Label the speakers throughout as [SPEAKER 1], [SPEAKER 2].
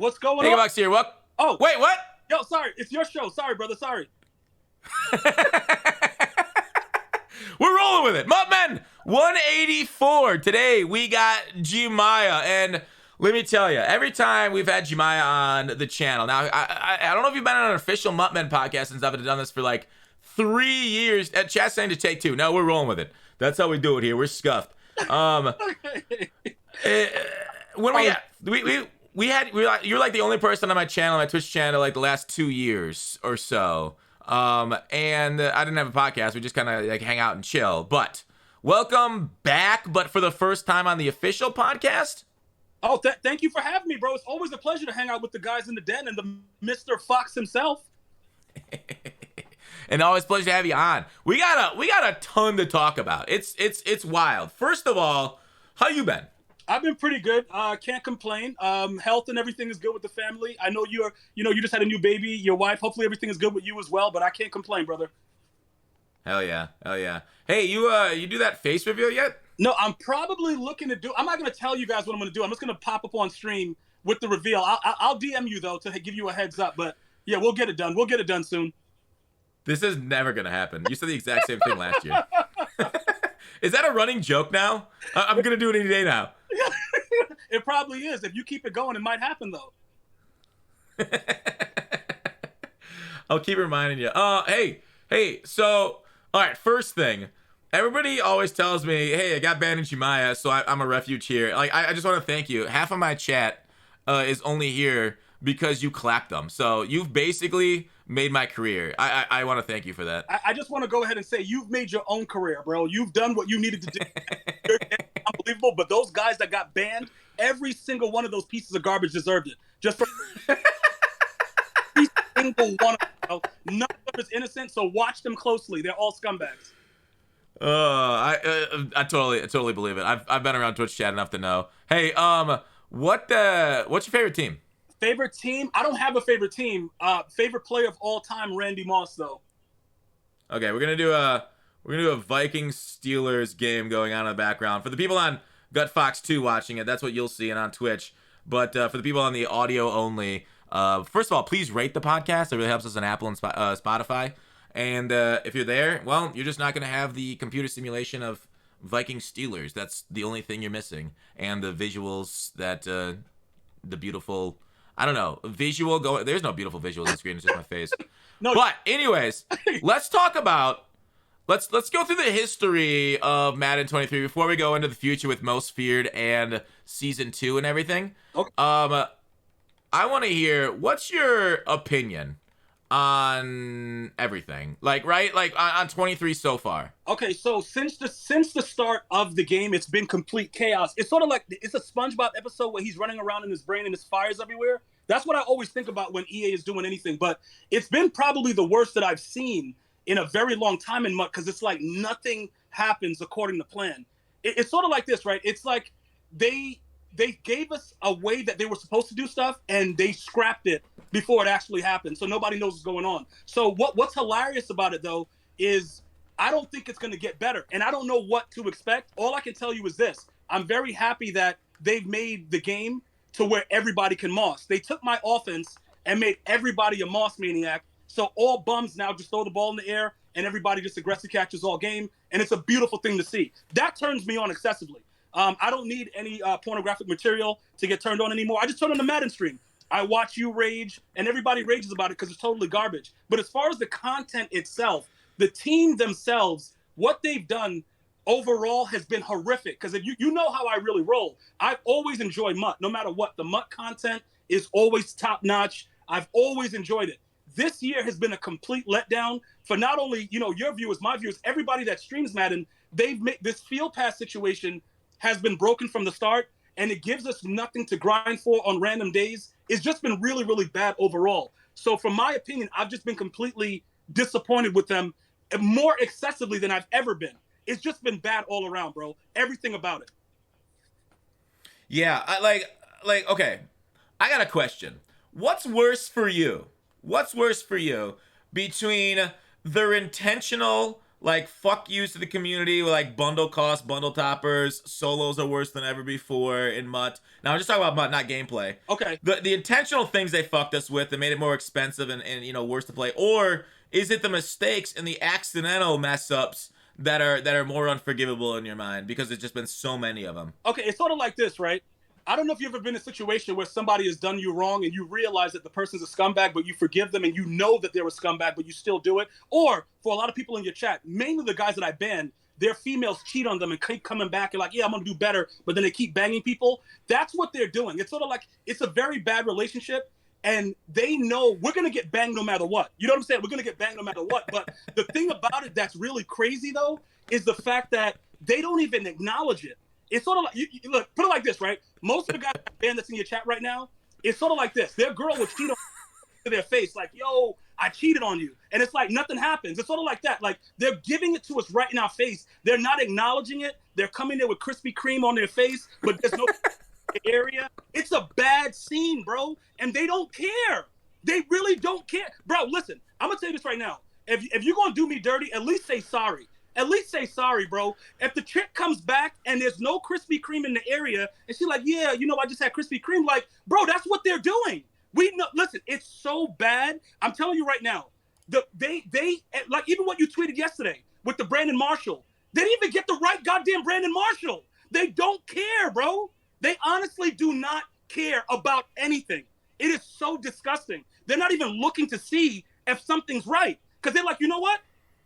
[SPEAKER 1] What's going
[SPEAKER 2] Hey,
[SPEAKER 1] on?
[SPEAKER 2] Box here. What?
[SPEAKER 1] Oh,
[SPEAKER 2] Wait, what?
[SPEAKER 1] yo, sorry. It's your show. Sorry, brother. Sorry.
[SPEAKER 2] We're rolling with it. Muttmen 184. Today we got Gmia, and let me tell you, every time we've had Gmia on the channel, now I don't know if you've been on an official Muttmen podcast and stuff, and done this for like 3 years. Chat's saying to take two. No, we're rolling with it. That's how we do it here. We're scuffed. When you're like the only person on my channel, my Twitch channel, like the last 2 years or so. And I didn't have a podcast. We just kind of like hang out and chill. But welcome back, but for the first time on the official podcast.
[SPEAKER 1] Oh, thank you for having me, bro. It's always a pleasure to hang out with the guys in the den and the Mr. Fox himself.
[SPEAKER 2] And always a pleasure to have you on. We got a ton to talk about. It's wild. First of all, how you been?
[SPEAKER 1] I've been pretty good. Can't complain. Health and everything is good with the family. I know you just had a new baby, your wife. Hopefully everything is good with you as well, but I can't complain, brother.
[SPEAKER 2] Hell yeah. Hey, you do that face reveal yet?
[SPEAKER 1] No, I'm probably looking to do. I'm not going to tell you guys what I'm going to do. I'm just going to pop up on stream with the reveal. I'll DM you though to give you a heads up. But yeah, we'll get it done. We'll get it done soon.
[SPEAKER 2] This is never going to happen. You said the exact same thing last year. Is that a running joke now? I'm going to do it any day now.
[SPEAKER 1] It probably is. If you keep it going, it might happen though.
[SPEAKER 2] I'll keep reminding you. Hey. So, all right. First thing, everybody always tells me, "Hey, I got banned in Gmia, so I'm a refuge here." Like, I just want to thank you. Half of my chat is only here because you clapped them. So you've basically made my career. I want to thank you for that.
[SPEAKER 1] I just want to go ahead and say you've made your own career, bro. You've done what you needed to do. You're unbelievable. But those guys that got banned, every single one of those pieces of garbage deserved it. Just for every single one of them. None of them is innocent, so watch them closely. They're all scumbags.
[SPEAKER 2] I totally believe it. I've been around Twitch chat enough to know. Hey, what's your favorite team?
[SPEAKER 1] Favorite team? I don't have a favorite team. Favorite player of all time, Randy Moss, though.
[SPEAKER 2] Okay, we're gonna do a Vikings Steelers game going on in the background. For the people on Gut Fox 2 watching it, that's what you'll see, and on Twitch. But for the people on the audio only, first of all, please rate the podcast. It really helps us on Apple and Spotify. And if you're there, well, you're just not gonna have the computer simulation of Viking Steelers. That's the only thing you're missing, and the visuals that the beautiful. I don't know. Visual go. There's no beautiful visual on the screen. It's just my face.
[SPEAKER 1] No.
[SPEAKER 2] But anyways, let's talk about. Let's go through the history of Madden 23 before we go into the future with Most Feared and Season 2 and everything.
[SPEAKER 1] Okay.
[SPEAKER 2] I want to hear what's your opinion on everything. Like on 23 so far.
[SPEAKER 1] Okay, so since the start of the game, it's been complete chaos. It's sort of like it's a SpongeBob episode where he's running around in his brain and his fires everywhere. That's what I always think about when EA is doing anything. But it's been probably the worst that I've seen in a very long time in MUT because it's like nothing happens according to plan. It's sort of like this, right? It's like they gave us a way that they were supposed to do stuff and they scrapped it before it actually happened. So nobody knows what's going on. So what's hilarious about it, though, is I don't think it's going to get better. And I don't know what to expect. All I can tell you is this. I'm very happy that they've made the game to where everybody can moss. They took my offense and made everybody a moss maniac. So all bums now just throw the ball in the air and everybody just aggressive catches all game. And it's a beautiful thing to see. That turns me on excessively. I don't need any pornographic material to get turned on anymore. I just turn on the Madden stream. I watch you rage, and everybody rages about it because it's totally garbage. But as far as the content itself, the team themselves, what they've done overall has been horrific. Because if you know how I really roll, I've always enjoyed MUT, no matter what. The MUT content is always top notch. I've always enjoyed it. This year has been a complete letdown for not only your viewers, my viewers, everybody that streams Madden. They've made this field pass situation has been broken from the start, and it gives us nothing to grind for on random days. It's just been really, really bad overall. So from my opinion, I've just been completely disappointed with them more excessively than I've ever been. It's just been bad all around, bro. Everything about it.
[SPEAKER 2] Yeah, okay. I got a question. What's worse for you? What's worse for you between their intentional like fuck yous to the community with like bundle costs, bundle toppers, solos are worse than ever before in Mutt. Now I'm just talking about Mutt, not gameplay.
[SPEAKER 1] Okay.
[SPEAKER 2] The intentional things they fucked us with that made it more expensive and worse to play, or is it the mistakes and the accidental mess ups that are more unforgivable in your mind because there's just been so many of them?
[SPEAKER 1] Okay, it's sort of like this, right? I don't know if you've ever been in a situation where somebody has done you wrong and you realize that the person's a scumbag, but you forgive them and you know that they're a scumbag, but you still do it. Or for a lot of people in your chat, mainly the guys that I banned, their females cheat on them and keep coming back and like, yeah, I'm going to do better, but then they keep banging people. That's what they're doing. It's sort of like it's a very bad relationship, and they know we're going to get banged no matter what. You know what I'm saying? We're going to get banged no matter what. But the thing about it that's really crazy, though, is the fact that they don't even acknowledge it. It's sort of like, look, put it like this, right? Most of the guys that's in your chat right now, it's sort of like this. Their girl will cheat on to their face, like, yo, I cheated on you. And it's like nothing happens. It's sort of like that. Like, they're giving it to us right in our face. They're not acknowledging it. They're coming there with Krispy Kreme on their face, but there's no area. It's a bad scene, bro. And they don't care. They really don't care. Bro, listen, I'm going to tell you this right now. If you're going to do me dirty, at least say sorry. At least say sorry, bro. If the chick comes back and there's no Krispy Kreme in the area, and she's like, yeah, I just had Krispy Kreme, like, bro, that's what they're doing. We know, listen, it's so bad. I'm telling you right now, they like even what you tweeted yesterday with the Brandon Marshall, they didn't even get the right goddamn Brandon Marshall. They don't care, bro. They honestly do not care about anything. It is so disgusting. They're not even looking to see if something's right. Because they're like, you know what?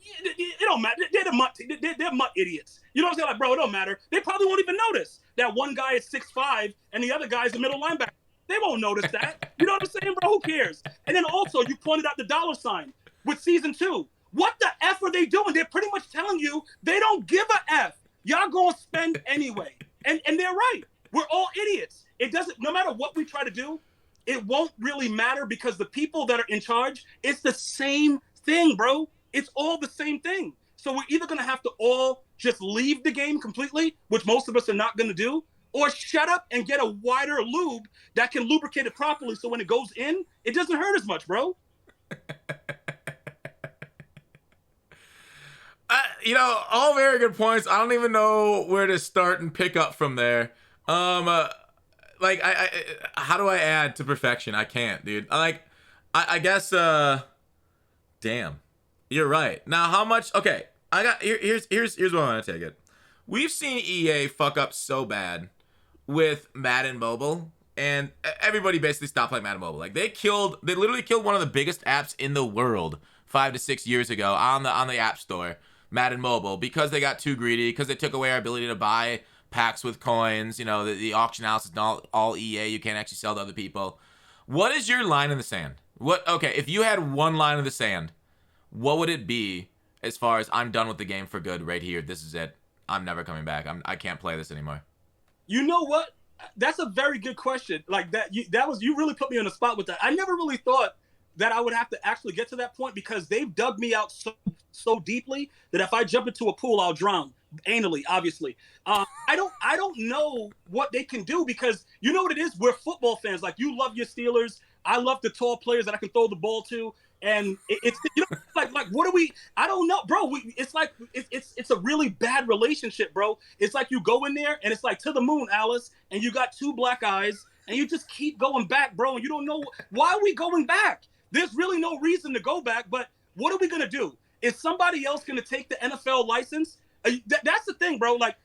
[SPEAKER 1] It don't matter. They're mutt idiots. You know what I'm saying? Like, bro, it don't matter. They probably won't even notice that one guy is 6'5" and the other guy is the middle linebacker. They won't notice that. You know what I'm saying, bro? Who cares? And then also, you pointed out the $sign with season 2. What the F are they doing? They're pretty much telling you they don't give a F. Y'all gonna spend anyway. And they're right. We're all idiots. It doesn't, no matter what we try to do, it won't really matter because the people that are in charge, it's the same thing, bro. It's all the same thing. So we're either going to have to all just leave the game completely, which most of us are not going to do, or shut up and get a wider lube that can lubricate it properly so when it goes in, it doesn't hurt as much, bro.
[SPEAKER 2] All very good points. I don't even know where to start and pick up from there. How do I add to perfection? I can't, dude. I guess, damn. You're right. Now, how much? Okay, here's where I'm gonna take it. We've seen EA fuck up so bad with Madden Mobile, and everybody basically stopped playing Madden Mobile. Like they literally killed one of the biggest apps in the world 5 to 6 years ago on the App Store, Madden Mobile, because they got too greedy, because they took away our ability to buy packs with coins. The auction house is not all EA. You can't actually sell to other people. What is your line in the sand? Okay, if you had one line in the sand, what would it be as far as I'm done with the game for good right here? This is it. I'm never coming back. I can't play this anymore.
[SPEAKER 1] You know what? That's a very good question. Like that, you really put me on the spot with that. I never really thought that I would have to actually get to that point because they've dug me out so deeply that if I jump into a pool, I'll drown anally, obviously. I don't know what they can do because you know what it is? We're football fans. Like you love your Steelers. I love the tall players that I can throw the ball to. And it's like what are we? I don't know, bro. It's like it's a really bad relationship, bro. It's like you go in there and it's like to the moon, Alice, and you got 2 black eyes, and you just keep going back, bro. And you don't know why are we going back. There's really no reason to go back. But what are we gonna do? Is somebody else gonna take the NFL license? That's the thing, bro. Like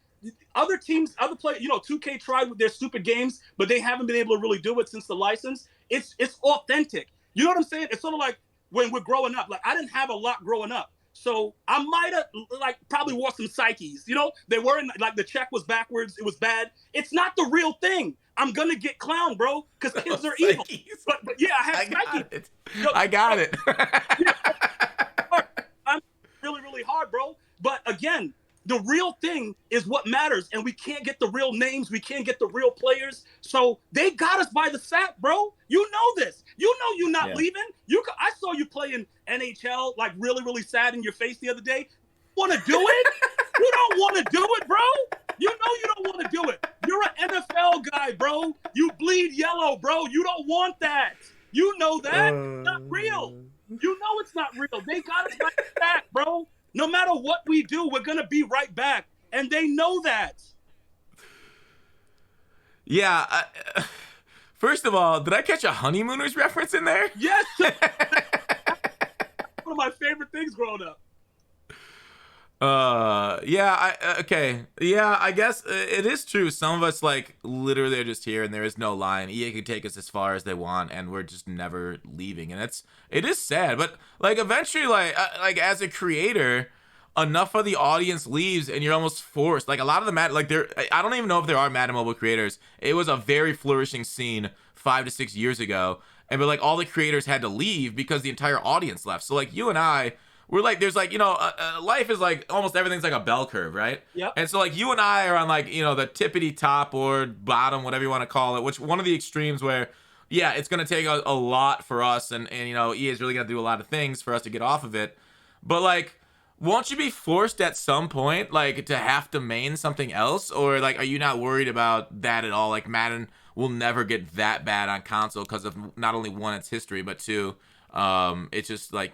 [SPEAKER 1] other teams, other players, 2K tried with their stupid games, but they haven't been able to really do it since the license. It's authentic. You know what I'm saying? It's sort of like when we're growing up. Like I didn't have a lot growing up, so I might have probably wore some Psyches. They weren't like the check was backwards. It was bad. It's not the real thing. I'm gonna get clowned, bro, because kids are evil. But yeah, I have Psyches.
[SPEAKER 2] I got it.
[SPEAKER 1] I'm really, really hard, bro. But again, the real thing is what matters, and we can't get the real names. We can't get the real players. So they got us by the sack, bro. You know this. You know you're not leaving. I saw you playing NHL, like really, really sad in your face the other day. Want to do it? You don't want to do it, bro. You know you don't want to do it. You're an NFL guy, bro. You bleed yellow, bro. You don't want that. You know that. It's not real. You know it's not real. They got us by the sack, bro. No matter what we do, we're gonna be right back, and they know that.
[SPEAKER 2] Yeah. First of all, did I catch a Honeymooners reference in there?
[SPEAKER 1] Yes, one of my favorite things growing up.
[SPEAKER 2] Yeah, okay. Yeah, I guess it is true. Some of us, like, literally are just here and there is no line. EA can take us as far as they want and we're just never leaving. And it is sad, but, like, eventually, like as a creator, enough of the audience leaves and you're almost forced. Like, a lot of the I don't even know if there are Madden Mobile creators. It was a very flourishing scene 5 to 6 years ago. But, like, all the creators had to leave because the entire audience left. So, like, you and I, we're like, there's like, life is like almost everything's like a bell curve, right?
[SPEAKER 1] Yep.
[SPEAKER 2] And so like you and I are on like, the tippity top or bottom, whatever you want to call it, which one of the extremes where, yeah, it's going to take a lot for us. And EA is really going to do a lot of things for us to get off of it. But like, won't you be forced at some point, like to have to main something else? Or like, are you not worried about that at all? Like Madden will never get that bad on console because of not only one, its history, but two, it's just like,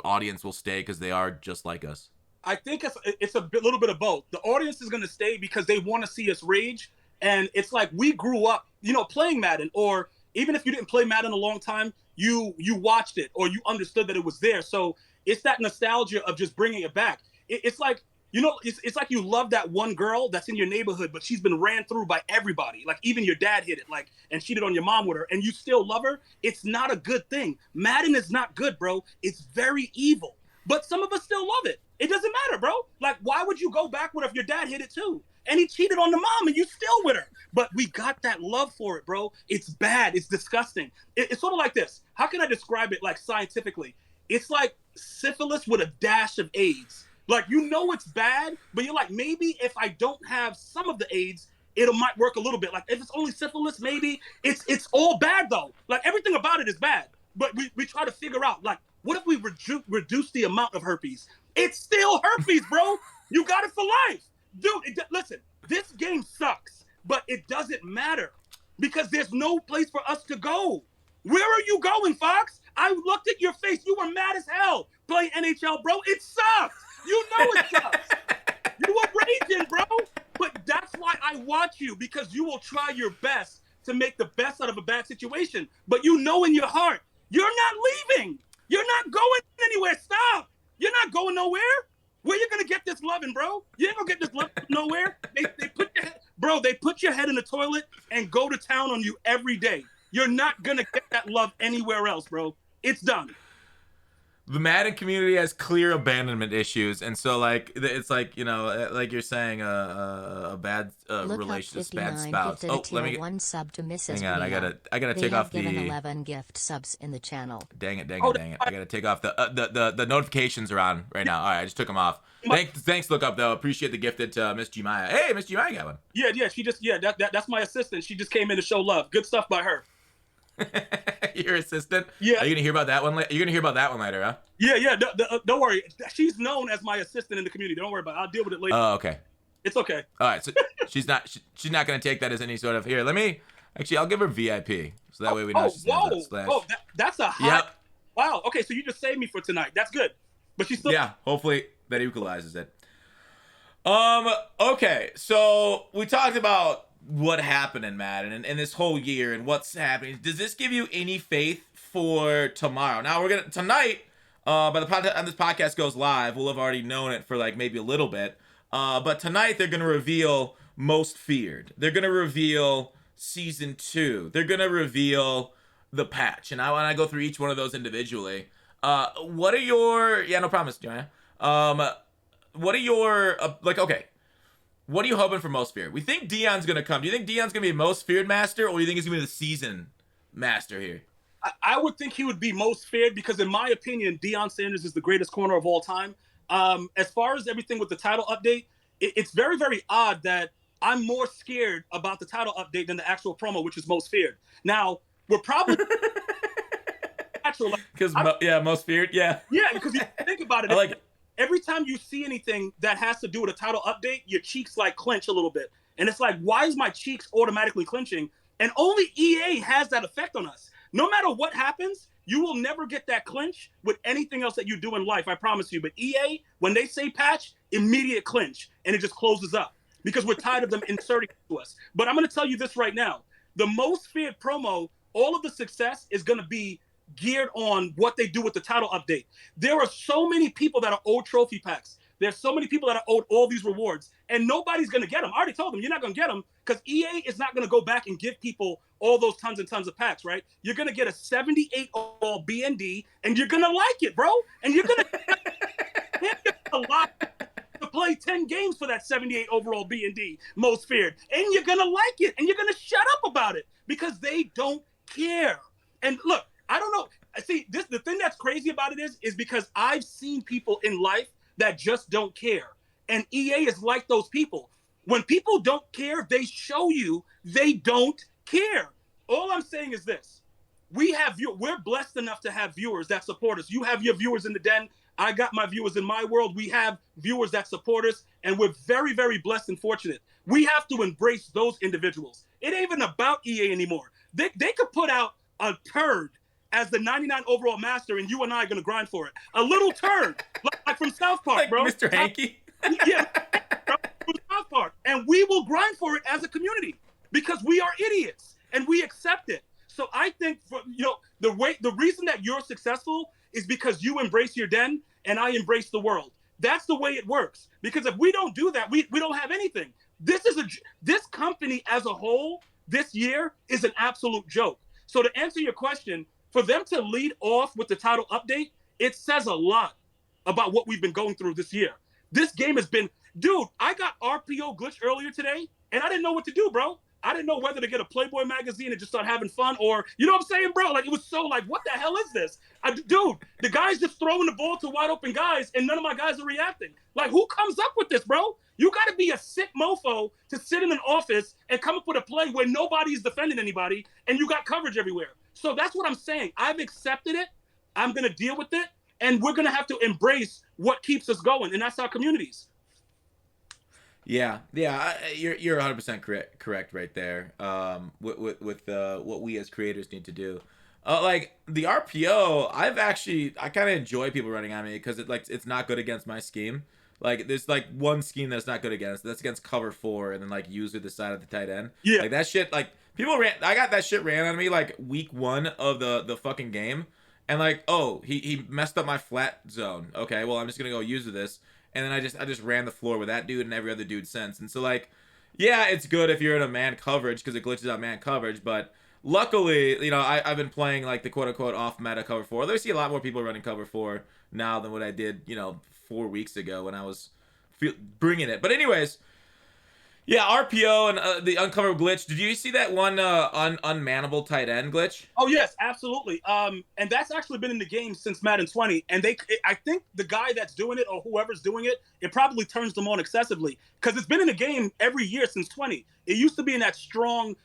[SPEAKER 2] audience will stay because they are just like us.
[SPEAKER 1] I think it's a little bit of both. The audience is going to stay because they want to see us rage. And it's like we grew up, playing Madden, or even if you didn't play Madden a long time, you watched it or you understood that it was there. So it's that nostalgia of just bringing it back. It's like, it's like you love that one girl that's in your neighborhood, but she's been ran through by everybody. Like even your dad hit it, like, and cheated on your mom with her, and you still love her. It's not a good thing. Madden is not good, bro. It's very evil. But some of us still love it. It doesn't matter, bro. Like, why would you go back with if your dad hit it too? And he cheated on the mom and you still with her. But we got that love for it, bro. It's bad. It's disgusting. It's sort of like this. How can I describe it like scientifically? It's like syphilis with a dash of AIDS. Like, it's bad, but you're like, maybe if I don't have some of the AIDS, it might work a little bit. Like, if it's only syphilis, maybe it's all bad, though. Like, everything about it is bad. But we try to figure out, like, what if we reduce the amount of herpes? It's still herpes, bro. You got it for life. Dude, listen, this game sucks, but it doesn't matter because there's no place for us to go. Where are you going, Fox? I looked at your face. You were mad as hell playing NHL, bro. It sucks. You know it sucks. You were raging, bro. But that's why I watch you, because you will try your best to make the best out of a bad situation. But in your heart, you're not leaving. You're not going anywhere. Stop. You're not going nowhere. Where you gonna get this loving, bro? You ain't gonna get this love nowhere. They put your head in the toilet and go to town on you every day. You're not gonna get that love anywhere else, bro. It's done.
[SPEAKER 2] The Madden community has clear abandonment issues, and so like it's like like you're saying a bad relationship, bad spouse. Oh, let me get
[SPEAKER 3] one sub to Mrs.
[SPEAKER 2] Hang on,
[SPEAKER 3] Gmia.
[SPEAKER 2] I gotta take off the.
[SPEAKER 3] 11 gift subs in the channel.
[SPEAKER 2] Dang it! I gotta take off the notifications are on right now. All right, I just took them off. Thanks, look up though. Appreciate the gifted to Miss Gmia. Hey, Miss Gmia got one.
[SPEAKER 1] Yeah. She just that's my assistant. She just came in to show love. Good stuff by her.
[SPEAKER 2] Your assistant?
[SPEAKER 1] Yeah.
[SPEAKER 2] Are you gonna hear about that one? You're gonna hear about that one later, huh?
[SPEAKER 1] Yeah. Don't worry. She's known as my assistant in the community. Don't worry about it. I'll deal with it later.
[SPEAKER 2] Oh, okay.
[SPEAKER 1] It's okay.
[SPEAKER 2] All right. So she's not gonna take that as any sort of here. Let me I'll give her VIP so that way we know.
[SPEAKER 1] That's a hot.
[SPEAKER 2] Yep.
[SPEAKER 1] Wow. Okay, so you just saved me for tonight. That's good. But she's still.
[SPEAKER 2] Yeah. Hopefully that equalizes it. Okay. So we talked about what happened in Madden and this whole year and what's happening. Does this give you any faith for tomorrow? Now we're gonna tonight. By the time this podcast goes live, we'll have already known it for like maybe a little bit. But tonight they're gonna reveal Most Feared. They're gonna reveal Season 2. They're gonna reveal the patch, and I want to go through each one of those individually. What are your? Yeah, no promise, Joanna. What are your okay? What are you hoping for Most Feared? We think Dion's gonna come. Do you think Dion's gonna be Most Feared Master, or do you think he's gonna be the Season Master here?
[SPEAKER 1] I would think he would be Most Feared because, in my opinion, Deion Sanders is the greatest corner of all time. As far as everything with the title update, it's very, very odd that I'm more scared about the title update than the actual promo, which is Most Feared. Now, we're probably actual
[SPEAKER 2] because Most Feared, yeah,
[SPEAKER 1] because you think about it,
[SPEAKER 2] I like it.
[SPEAKER 1] Every time you see anything that has to do with a title update, your cheeks like clench a little bit, and it's like, why is my cheeks automatically clenching? And only EA has that effect on us. No matter what happens, You will never get that clinch with anything else that you do in life, I promise you. But EA, when they say patch, immediate clinch, and it just closes up because we're tired of them inserting it to us. But I'm going to tell you this right now. The most feared promo, all of the success is going to be geared on what they do with the title update. There are so many people that are owed trophy packs. There's so many people that are owed all these rewards, and nobody's going to get them. I already told them you're not going to get them because EA is not going to go back and give people all those tons and tons of packs, right? You're going to get a 78 overall BND, and you're going to like it, bro. And you're going to get a lot to play 10 games for that 78 overall BND, most feared. And you're going to like it, and you're going to shut up about it because they don't care. And look, I don't know. See, the thing that's crazy about it is because I've seen people in life that just don't care. And EA is like those people. When people don't care, they show you they don't care. All I'm saying is this. We're blessed enough to have viewers that support us. You have your viewers in the den. I got my viewers in my world. We have viewers that support us, and we're very, very blessed and fortunate. We have to embrace those individuals. It ain't even about EA anymore. They could put out a turd as the 99 overall master, and you and I are going to grind for it. A little turd, like from South Park,
[SPEAKER 2] like
[SPEAKER 1] bro.
[SPEAKER 2] Mr. Hanky?
[SPEAKER 1] Yeah, bro, from South Park. And we will grind for it as a community because we are idiots, and we accept it. So I think, the reason that you're successful is because you embrace your den, and I embrace the world. That's the way it works. Because if we don't do that, we don't have anything. This company as a whole this year is an absolute joke. So to answer your question, for them to lead off with the title update, it says a lot about what we've been going through this year. This game has been, dude, I got RPO glitch earlier today, and I didn't know what to do, bro. I didn't know whether to get a Playboy magazine and just start having fun or, you know what I'm saying, bro? Like, it was so like, what the hell is this? Dude, the guy's just throwing the ball to wide open guys, and none of my guys are reacting. Like, who comes up with this, bro? You got to be a sick mofo to sit in an office and come up with a play where nobody's defending anybody, and you got coverage everywhere. So that's what I'm saying. I've accepted it. I'm going to deal with it. And we're going to have to embrace what keeps us going. And that's our communities.
[SPEAKER 2] Yeah. You're 100% correct right there. With what we as creators need to do. Like the RPO, I kind of enjoy people running on me because it's not good against my scheme. Like there's like one scheme that's not good against. That's against cover 4 and then like user the side of the tight end.
[SPEAKER 1] Yeah.
[SPEAKER 2] Like that shit. Like I got that shit ran on me like week 1 of the fucking game, and like, oh, he messed up my flat zone. Okay, well I'm just gonna go user this, and then I just ran the floor with that dude and every other dude since. And so like, yeah, it's good if you're in a man coverage because it glitches out man coverage, but luckily, I've been playing like the quote unquote off meta cover 4. I see a lot more people running cover 4 now than what I did 4 weeks ago when I was bringing it. But anyways. Yeah, RPO and the uncover glitch. Did you see that one unmannable tight end glitch?
[SPEAKER 1] Oh, yes, absolutely. And that's actually been in the game since Madden 20. And I think the guy that's doing it or whoever's doing it, it probably turns them on excessively because it's been in the game every year since 20. It used to be in that strong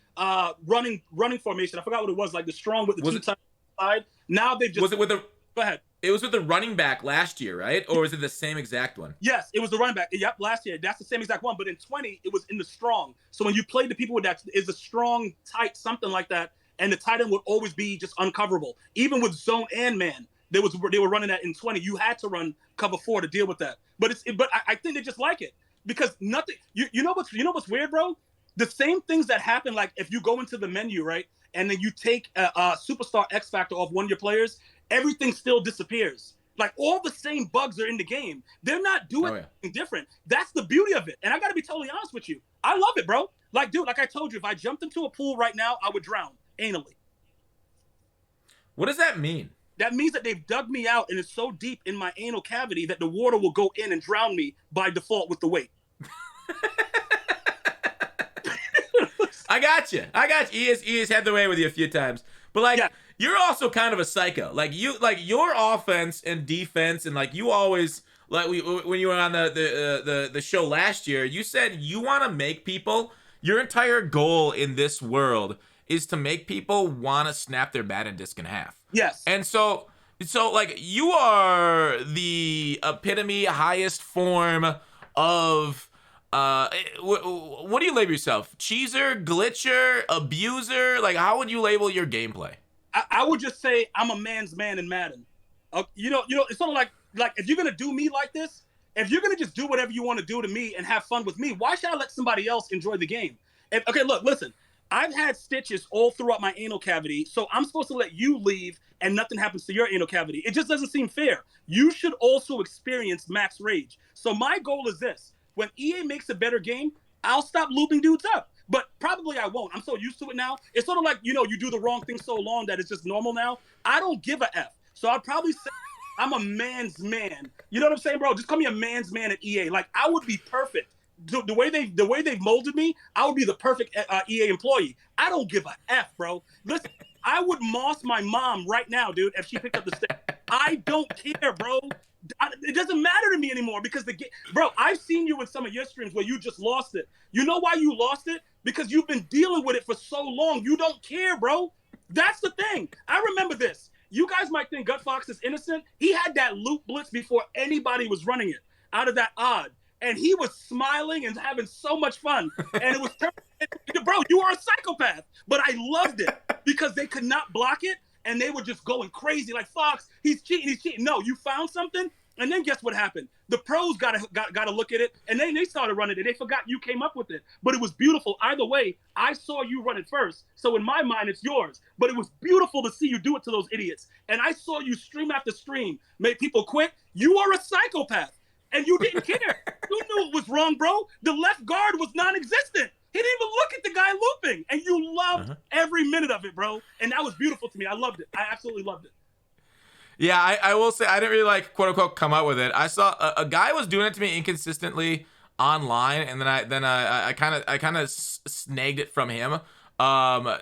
[SPEAKER 1] running formation. I forgot what it was, like the strong with the two tight side. Now they've just...
[SPEAKER 2] Was it with the...
[SPEAKER 1] Go ahead.
[SPEAKER 2] It was with the running back last year, right? Or was it the same exact one?
[SPEAKER 1] Yes, it was the running back. Yep, last year. That's the same exact one. But in 20, it was in the strong. So when you played the people with that, is a strong, tight, something like that, and the tight end would always be just uncoverable. Even with zone and man, they were running that in 20. You had to run cover 4 to deal with that. But I think they just like it because nothing. You know what's weird, bro? The same things that happen, like if you go into the menu, right, and then you take a superstar X Factor off one of your players, everything still disappears. Like all the same bugs are in the game. They're not doing anything different. That's the beauty of it. And I got to be totally honest with you. I love it, bro. Like, dude, like I told you, if I jumped into a pool right now, I would drown anally.
[SPEAKER 2] What does that mean?
[SPEAKER 1] That means that they've dug me out and it's so deep in my anal cavity that the water will go in and drown me by default with the weight.
[SPEAKER 2] I got you. He has had the way with you a few times. But like, you're also kind of a psycho. Like your offense and defense, and like you always when you were on the show last year, you said you want to make people. Your entire goal in this world is to make people want to snap their Madden disc in half.
[SPEAKER 1] Yes.
[SPEAKER 2] And so like you are the epitome, highest form of. What do you label yourself? Cheeser, glitcher, abuser? Like, how would you label your gameplay?
[SPEAKER 1] I would just say I'm a man's man in Madden. It's sort of like if you're gonna do me like this, if you're gonna just do whatever you want to do to me and have fun with me, why should I let somebody else enjoy the game? Okay, look, listen. I've had stitches all throughout my anal cavity, so I'm supposed to let you leave and nothing happens to your anal cavity. It just doesn't seem fair. You should also experience max rage. So my goal is this: when EA makes a better game, I'll stop looping dudes up. But probably I won't. I'm so used to it now. It's sort of like, you do the wrong thing so long that it's just normal now. I don't give a F. So I'd probably say I'm a man's man. You know what I'm saying, bro? Just call me a man's man at EA. Like, I would be perfect. The way they've molded me, I would be the perfect EA employee. I don't give a F, bro. Listen, I would moss my mom right now, dude, if she picked up the stick. I don't care, bro. It doesn't matter to me anymore because bro, I've seen you in some of your streams where you just lost it. You know why you lost it? Because you've been dealing with it for so long. You don't care, bro. That's the thing. I remember this. You guys might think Gut Fox is innocent. He had that loop blitz before anybody was running it out of that odd. And he was smiling and having so much fun. And it was, bro, you are a psychopath. But I loved it because they could not block it. And they were just going crazy like, Fox, he's cheating. No, you found something. And then guess what happened? The pros got to look at it. And they started running it. They forgot you came up with it. But it was beautiful. Either way, I saw you run it first. So in my mind, it's yours. But it was beautiful to see you do it to those idiots. And I saw you stream after stream make people quit. You are a psychopath. And you didn't care. You knew it was wrong, bro. The left guard was non-existent. He didn't even look at the guy looping. And you loved every minute of it, bro. And that was beautiful to me. I loved it. I absolutely loved it.
[SPEAKER 2] Yeah, I will say I didn't really quote unquote come up with it. I saw a guy was doing it to me inconsistently online, and then I kind of snagged it from him.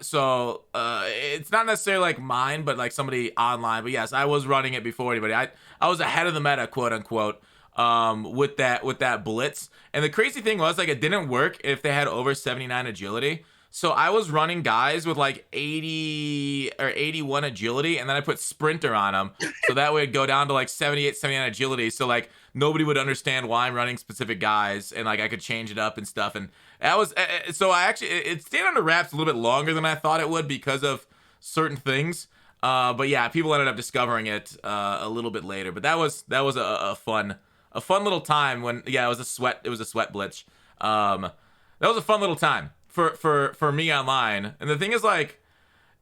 [SPEAKER 2] So it's not necessarily like mine, but like somebody online. But yes, I was running it before anybody. I was ahead of the meta, quote unquote. With that blitz. And the crazy thing was, like, it didn't work if they had over 79 agility. So I was running guys with like 80 or 81 agility, and then I put sprinter on them. So that way it'd go down to like 78, 79 agility. So like nobody would understand why I'm running specific guys, and like I could change it up and stuff. And that was, so I actually, it stayed under wraps a little bit longer than I thought it would because of certain things. But yeah, people ended up discovering it a little bit later. But that was a fun little time when, yeah, it was a sweat blitz. That was a fun little time for me online. And the thing is, like,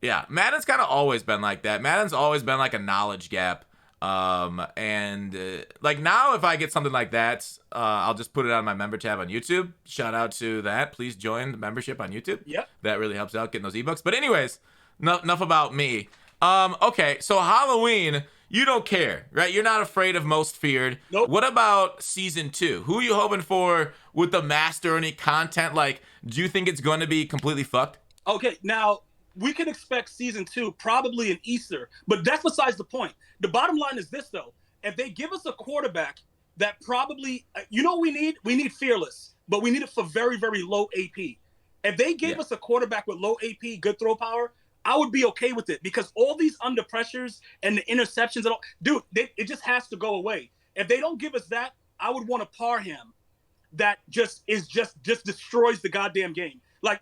[SPEAKER 2] yeah, Madden's kind of always been like that. Madden's always been like a knowledge gap. Like now, if I get something like that, I'll just put it on my member tab on YouTube. Shout out to that. Please join the membership on YouTube.
[SPEAKER 1] Yep.
[SPEAKER 2] That really helps out getting those ebooks. But anyways, enough about me. Okay, so Halloween, you don't care, right? You're not afraid of most feared.
[SPEAKER 1] Nope.
[SPEAKER 2] What about season 2? Who are you hoping for with the master? Any content? Like, do you think it's going to be completely fucked?
[SPEAKER 1] Okay, now we can expect season 2 probably in Easter, but that's besides the point. The bottom line is this, though: if they give us a quarterback that probably, what we need? We need fearless, but we need it for very, very low AP. If they gave us a quarterback with low AP, good throw power, I would be okay with it, because all these under pressures and the interceptions and all, dude, it just has to go away. If they don't give us that, I would want a Parham that just destroys the goddamn game. Like,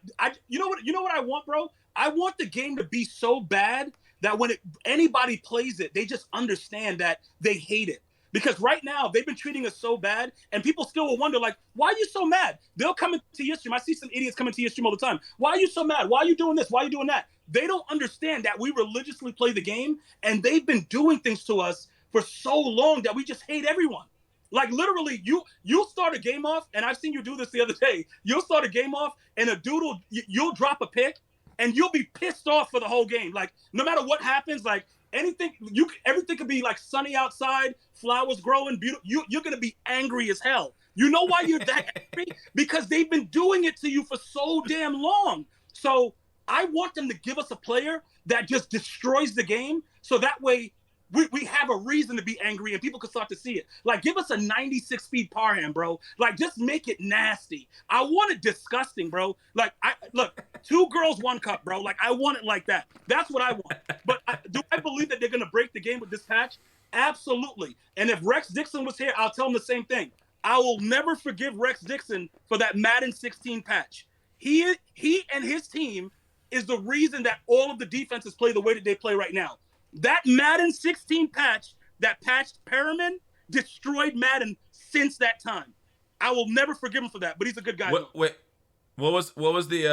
[SPEAKER 1] you know what I want, bro? I want the game to be so bad that when anybody plays it, they just understand that they hate it. Because right now, they've been treating us so bad, and people still will wonder, like, why are you so mad? They'll come into your stream. I see some idiots come into your stream all the time. Why are you so mad? Why are you doing this? Why are you doing that? They don't understand that we religiously play the game, and they've been doing things to us for so long that we just hate everyone. Like, literally, you'll start a game off, and I've seen you do this the other day. You'll start a game off, and a dude you'll drop a pick, and you'll be pissed off for the whole game. Like, no matter what happens, like, everything could be like sunny outside, flowers growing, beautiful. You're gonna be angry as hell. You know why you're that angry? Because they've been doing it to you for so damn long. So I want them to give us a player that just destroys the game, so that way we have a reason to be angry and people can start to see it. Like, give us a 96-speed Parham, bro. Like, just make it nasty. I want it disgusting, bro. Like, look, 2 girls, 1 cup, bro. Like, I want it like that. That's what I want. But do I believe that they're going to break the game with this patch? Absolutely. And if Rex Dixon was here, I'll tell him the same thing. I will never forgive Rex Dixon for that Madden 16 patch. He and his team is the reason that all of the defenses play the way that they play right now. That Madden 16 patch that patched Perriman destroyed Madden since that time. I will never forgive him for that, but he's a good guy.
[SPEAKER 2] Wait, what was the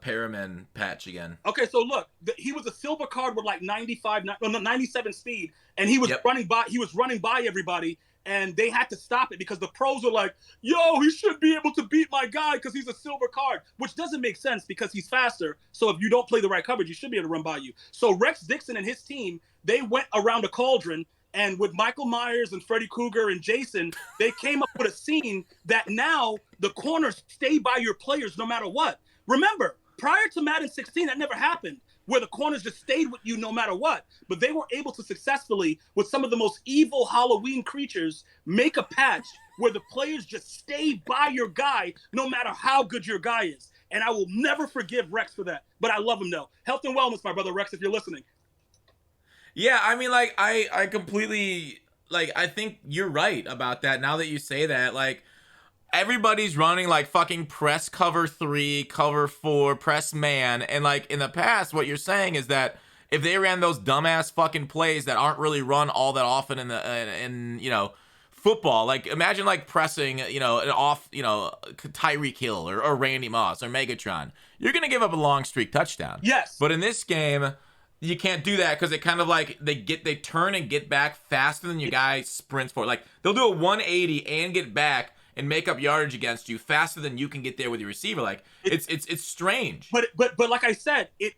[SPEAKER 2] Perriman patch again?
[SPEAKER 1] Okay, so look, he was a silver card with like 97 speed, and he was running by everybody, and they had to stop it because the pros were like, yo, he should be able to beat my guy because he's a silver card, which doesn't make sense because he's faster. So if you don't play the right coverage, he should be able to run by you. So Rex Dixon and his team, they went around a cauldron, and with Michael Myers and Freddy Krueger and Jason, they came up with a scene that now the corners stay by your players no matter what. Remember, prior to Madden 16, that never happened, where the corners just stayed with you no matter what. But they were able to successfully, with some of the most evil Halloween creatures, make a patch where the players just stay by your guy no matter how good your guy is. And I will never forgive Rex for that. But I love him, though. Health and wellness, my brother Rex, if you're listening.
[SPEAKER 2] Yeah, I mean, like, I completely, like, I think you're right about that now that you say that. Like, everybody's running, like, fucking press cover 3, cover 4, press man. And, like, in the past, what you're saying is that if they ran those dumbass fucking plays that aren't really run all that often in you know, football, like, imagine, like, pressing, you know, an off, you know, Tyreek Hill or Randy Moss or Megatron. You're going to give up a long streak touchdown.
[SPEAKER 1] Yes.
[SPEAKER 2] But in this game, you can't do that because it kind of like they turn and get back faster than your guy sprints for it. Like they'll do a 180 and get back and make up yardage against you faster than you can get there with your receiver. Like it's strange.
[SPEAKER 1] But like I said, it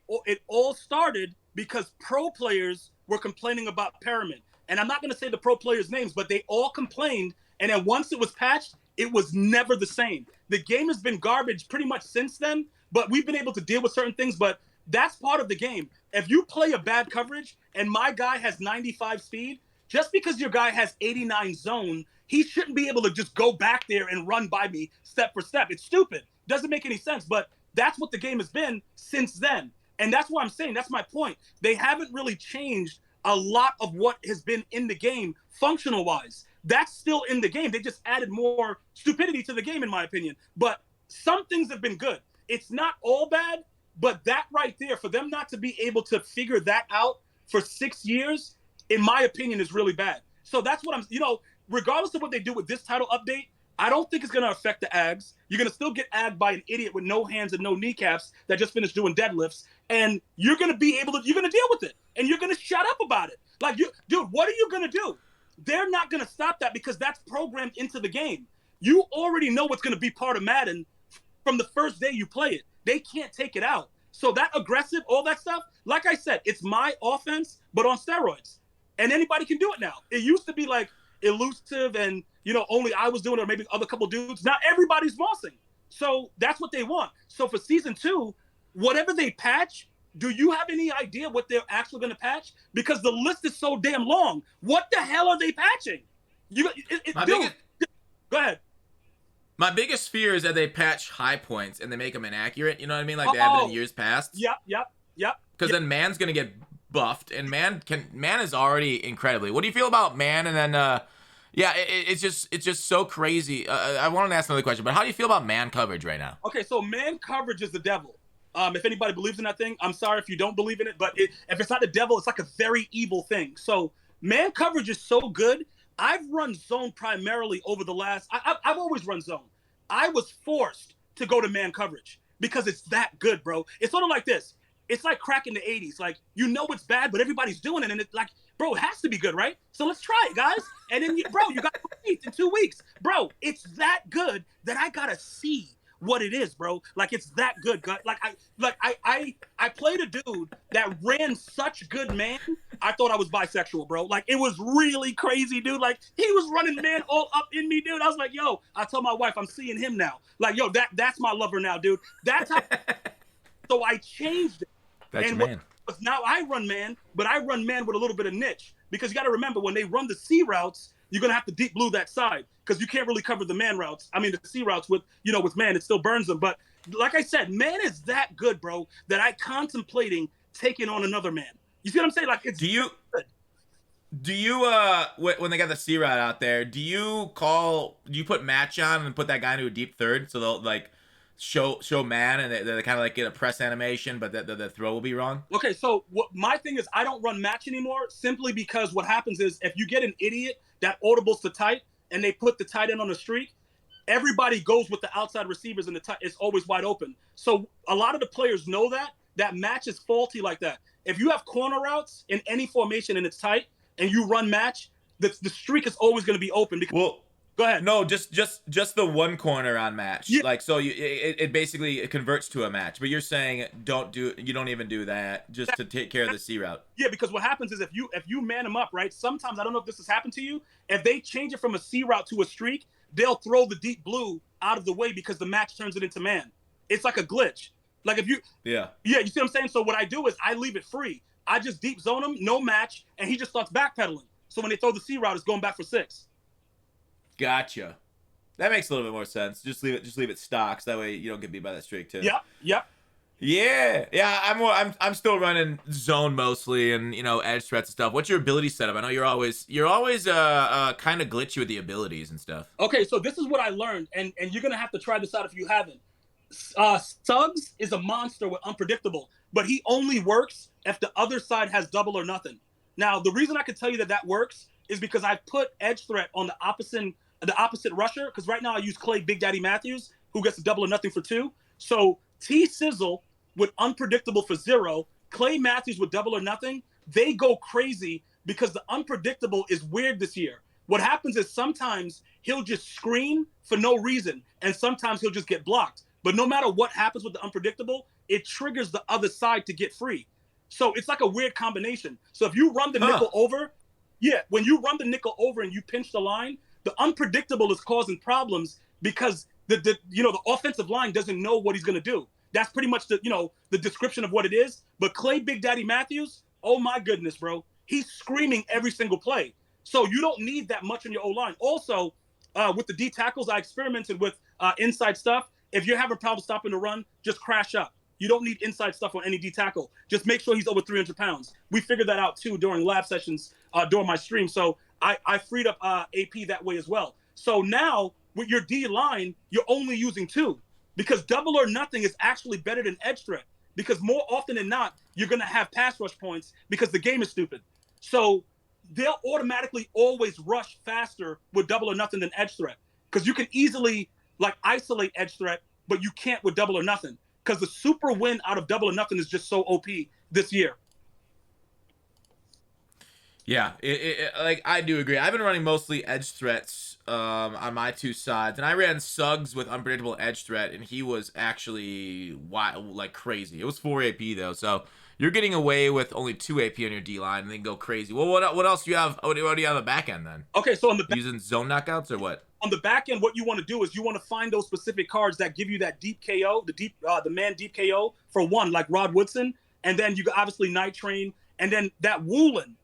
[SPEAKER 1] all started because pro players were complaining about Perriman. And I'm not going to say the pro players' names, but they all complained. And then once it was patched, it was never the same. The game has been garbage pretty much since then, but we've been able to deal with certain things. But that's part of the game. If you play a bad coverage and my guy has 95 speed, just because your guy has 89 zone, he shouldn't be able to just go back there and run by me step for step. It's stupid. Doesn't make any sense. But that's what the game has been since then. And that's what I'm saying. That's my point. They haven't really changed a lot of what has been in the game functional-wise. That's still in the game. They just added more stupidity to the game, in my opinion. But some things have been good. It's not all bad. But that right there, for them not to be able to figure that out for 6 years, in my opinion, is really bad. So that's what I'm, you know, regardless of what they do with this title update, I don't think it's going to affect the Ags. You're going to still get agged by an idiot with no hands and no kneecaps that just finished doing deadlifts. And you're going to be able to, you're going to deal with it. And you're going to shut up about it. Like, dude, what are you going to do? They're not going to stop that because that's programmed into the game. You already know what's going to be part of Madden from the first day you play it. They can't take it out. So that aggressive, all that stuff, like I said, it's my offense, but on steroids. And anybody can do it now. It used to be like elusive and, you know, only I was doing it or maybe other couple dudes. Now everybody's bossing. So that's what they want. So for season 2, whatever they patch, do you have any idea what they're actually going to patch? Because the list is so damn long. What the hell are they patching? Dude, go ahead.
[SPEAKER 2] My biggest fear is that they patch high points and they make them inaccurate. You know what I mean? Like they have been in years past.
[SPEAKER 1] Yep.
[SPEAKER 2] Because then Man's gonna get buffed, and Man is already incredibly. What do you feel about Man? And then, it's just so crazy. I wanted to ask another question, but how do you feel about man coverage right now?
[SPEAKER 1] Okay, so man coverage is the devil. If anybody believes in that thing, I'm sorry if you don't believe in it, but if it's not the devil, it's like a very evil thing. So man coverage is so good. I've run zone primarily over the last. I've always run zone. I was forced to go to man coverage because it's that good, bro. It's sort of like this. It's like crack in the 80s. Like, you know it's bad, but everybody's doing it. And it's like, bro, it has to be good, right? So let's try it, guys. And then, you got in 2 weeks. Bro, it's that good that I got to see what it is, bro. Like, it's that good. I played a dude that ran such good man. I thought I was bisexual, bro. Like, it was really crazy, dude. Like, he was running man all up in me, dude. I was like, yo, I told my wife I'm seeing him now. Like, yo, that's my lover now, dude. That's how. So I changed it.
[SPEAKER 2] That's your man.
[SPEAKER 1] Now I run man, but I run man with a little bit of niche. Because you got to remember, when they run the C routes, you're going to have to deep blue that side because you can't really cover the man routes. I mean, the C routes with man, it still burns them. But like I said, man is that good, bro, that I contemplating taking on another man. You see what I'm saying? Like, it's good.
[SPEAKER 2] Do you when they got the C route out there, do you put match on and put that guy into a deep third so they'll like show man, and they kind of like get a press animation, but the throw will be wrong.
[SPEAKER 1] Okay, so what my thing is, I don't run match anymore simply because what happens is if you get an idiot that audibles to tight and they put the tight end on a streak, everybody goes with the outside receivers and the tight it's always wide open. So a lot of the players know that match is faulty like that. If you have corner routes in any formation and it's tight and you run match, the streak is always going to be open. Because, go ahead.
[SPEAKER 2] No, just the one corner on match.
[SPEAKER 1] Yeah.
[SPEAKER 2] Like, so it basically it converts to a match. But you're saying you don't even do that just to take care of the C route.
[SPEAKER 1] Yeah, because what happens is if you man them up, right? Sometimes, I don't know if this has happened to you, if they change it from a C route to a streak, they'll throw the deep blue out of the way because the match turns it into man. It's like a glitch. Like if you you see what I'm saying? So what I do is I leave it free. I just deep zone him, no match, and he just starts backpedaling. So when they throw the C route, it's going back for 6.
[SPEAKER 2] Gotcha. That makes a little bit more sense. Just leave it stock, so that way you don't get beat by that streak too.
[SPEAKER 1] Yep.
[SPEAKER 2] Yeah. I'm still running zone mostly, and edge threats and stuff. What's your ability setup? I know you're always kind of glitchy with the abilities and stuff.
[SPEAKER 1] Okay, so this is what I learned, and you're gonna have to try this out if you haven't. Suggs is a monster with unpredictable, but he only works if the other side has double or nothing. Now, the reason I can tell you that works is because I put edge threat on the opposite rusher, because right now I use Clay Big Daddy Matthews, who gets a double or nothing for 2. So T Sizzle with unpredictable for 0, Clay Matthews with double or nothing, they go crazy because the unpredictable is weird this year. What happens is sometimes he'll just scream for no reason, and sometimes he'll just get blocked. But no matter what happens with the unpredictable, it triggers the other side to get free. So it's like a weird combination. So if you run the nickel over, when you run the nickel over and you pinch the line, the unpredictable is causing problems because the offensive line doesn't know what he's going to do. That's pretty much the description of what it is. But Clay Big Daddy Matthews, oh my goodness, bro. He's screaming every single play. So you don't need that much on your O-line. Also, with the D tackles, I experimented with inside stuff. If you're having problems stopping the run, just crash up. You don't need inside stuff on any D tackle. Just make sure he's over 300 pounds. We figured that out too during lab sessions during my stream. So I freed up AP that way as well. So now with your D line, you're only using 2 because double or nothing is actually better than edge threat because more often than not, you're going to have pass rush points because the game is stupid. So they'll automatically always rush faster with double or nothing than edge threat because you can easily isolate edge threat, but you can't with double or nothing because the super win out of double or nothing is just so OP this year.
[SPEAKER 2] Yeah, I do agree. I've been running mostly edge threats on my 2 sides, and I ran Suggs with unpredictable edge threat, and he was actually wild, like crazy. It was 4 AP though, so you're getting away with only 2 AP on your D line, and then go crazy. Well, what else do you have? What do you have on the back end then?
[SPEAKER 1] Okay, so on the
[SPEAKER 2] using zone knockouts or what?
[SPEAKER 1] On the back end, what you want to do is you want to find those specific cards that give you that deep KO, the man deep KO for 1, like Rod Woodson, and then you obviously Night Train, and then that Woolen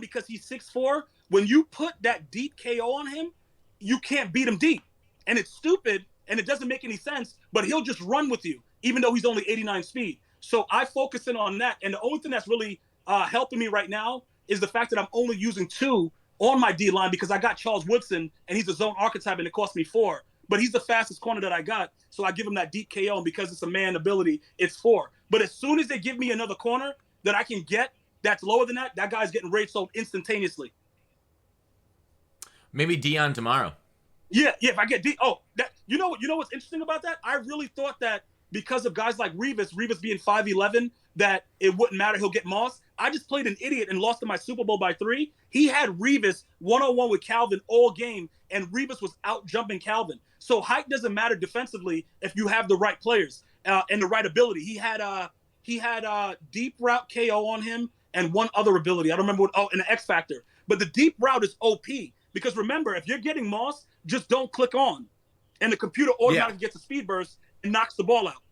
[SPEAKER 1] because he's 6'4", when you put that deep KO on him, you can't beat him deep, and it's stupid and it doesn't make any sense, but he'll just run with you even though he's only 89 speed. So I focus in on that, and the only thing that's really helping me right now is the fact that I'm only using 2 on my D line because I got Charles Woodson and he's a zone archetype and it cost me 4. But he's the fastest corner that I got, so I give him that deep KO, and because it's a man ability, it's 4. But as soon as they give me another corner that I can get that's lower than that guy's getting rage sold instantaneously.
[SPEAKER 2] Maybe Dion tomorrow.
[SPEAKER 1] Yeah, if I get you know what's interesting about that? I really thought that because of guys like Revis being 5'11", that it wouldn't matter, he'll get Moss. I just played an idiot and lost to my Super Bowl by 3. He had Revis one-on-one with Calvin all game, and Revis was out jumping Calvin. So height doesn't matter defensively if you have the right players and the right ability. He had deep route KO on him and one other ability. I don't remember and an X Factor. But the deep route is OP because remember, if you're getting Moss, just don't click on, and the computer automatically gets a speed burst and knocks the ball out.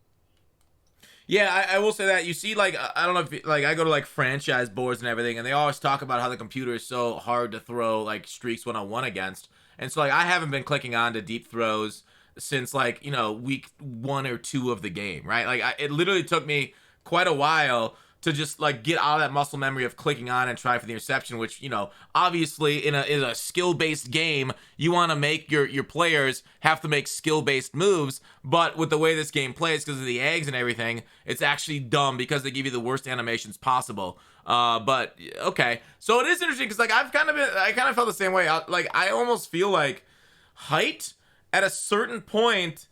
[SPEAKER 2] Yeah, I will say that. You see, I don't know if, I go to, franchise boards and everything, and they always talk about how the computer is so hard to throw, streaks one-on-one against. And so, I haven't been clicking on to deep throws since, week 1 or 2 of the game, right? It literally took me quite a while to just like get out of that muscle memory of clicking on and try for the interception, which, you know, obviously in a skill-based game, you want to make your players have to make skill-based moves, but with the way this game plays, because of the eggs and everything, it's actually dumb because they give you the worst animations possible. But okay, so it is interesting because like I kind of felt the same way. I almost feel like height at a certain point,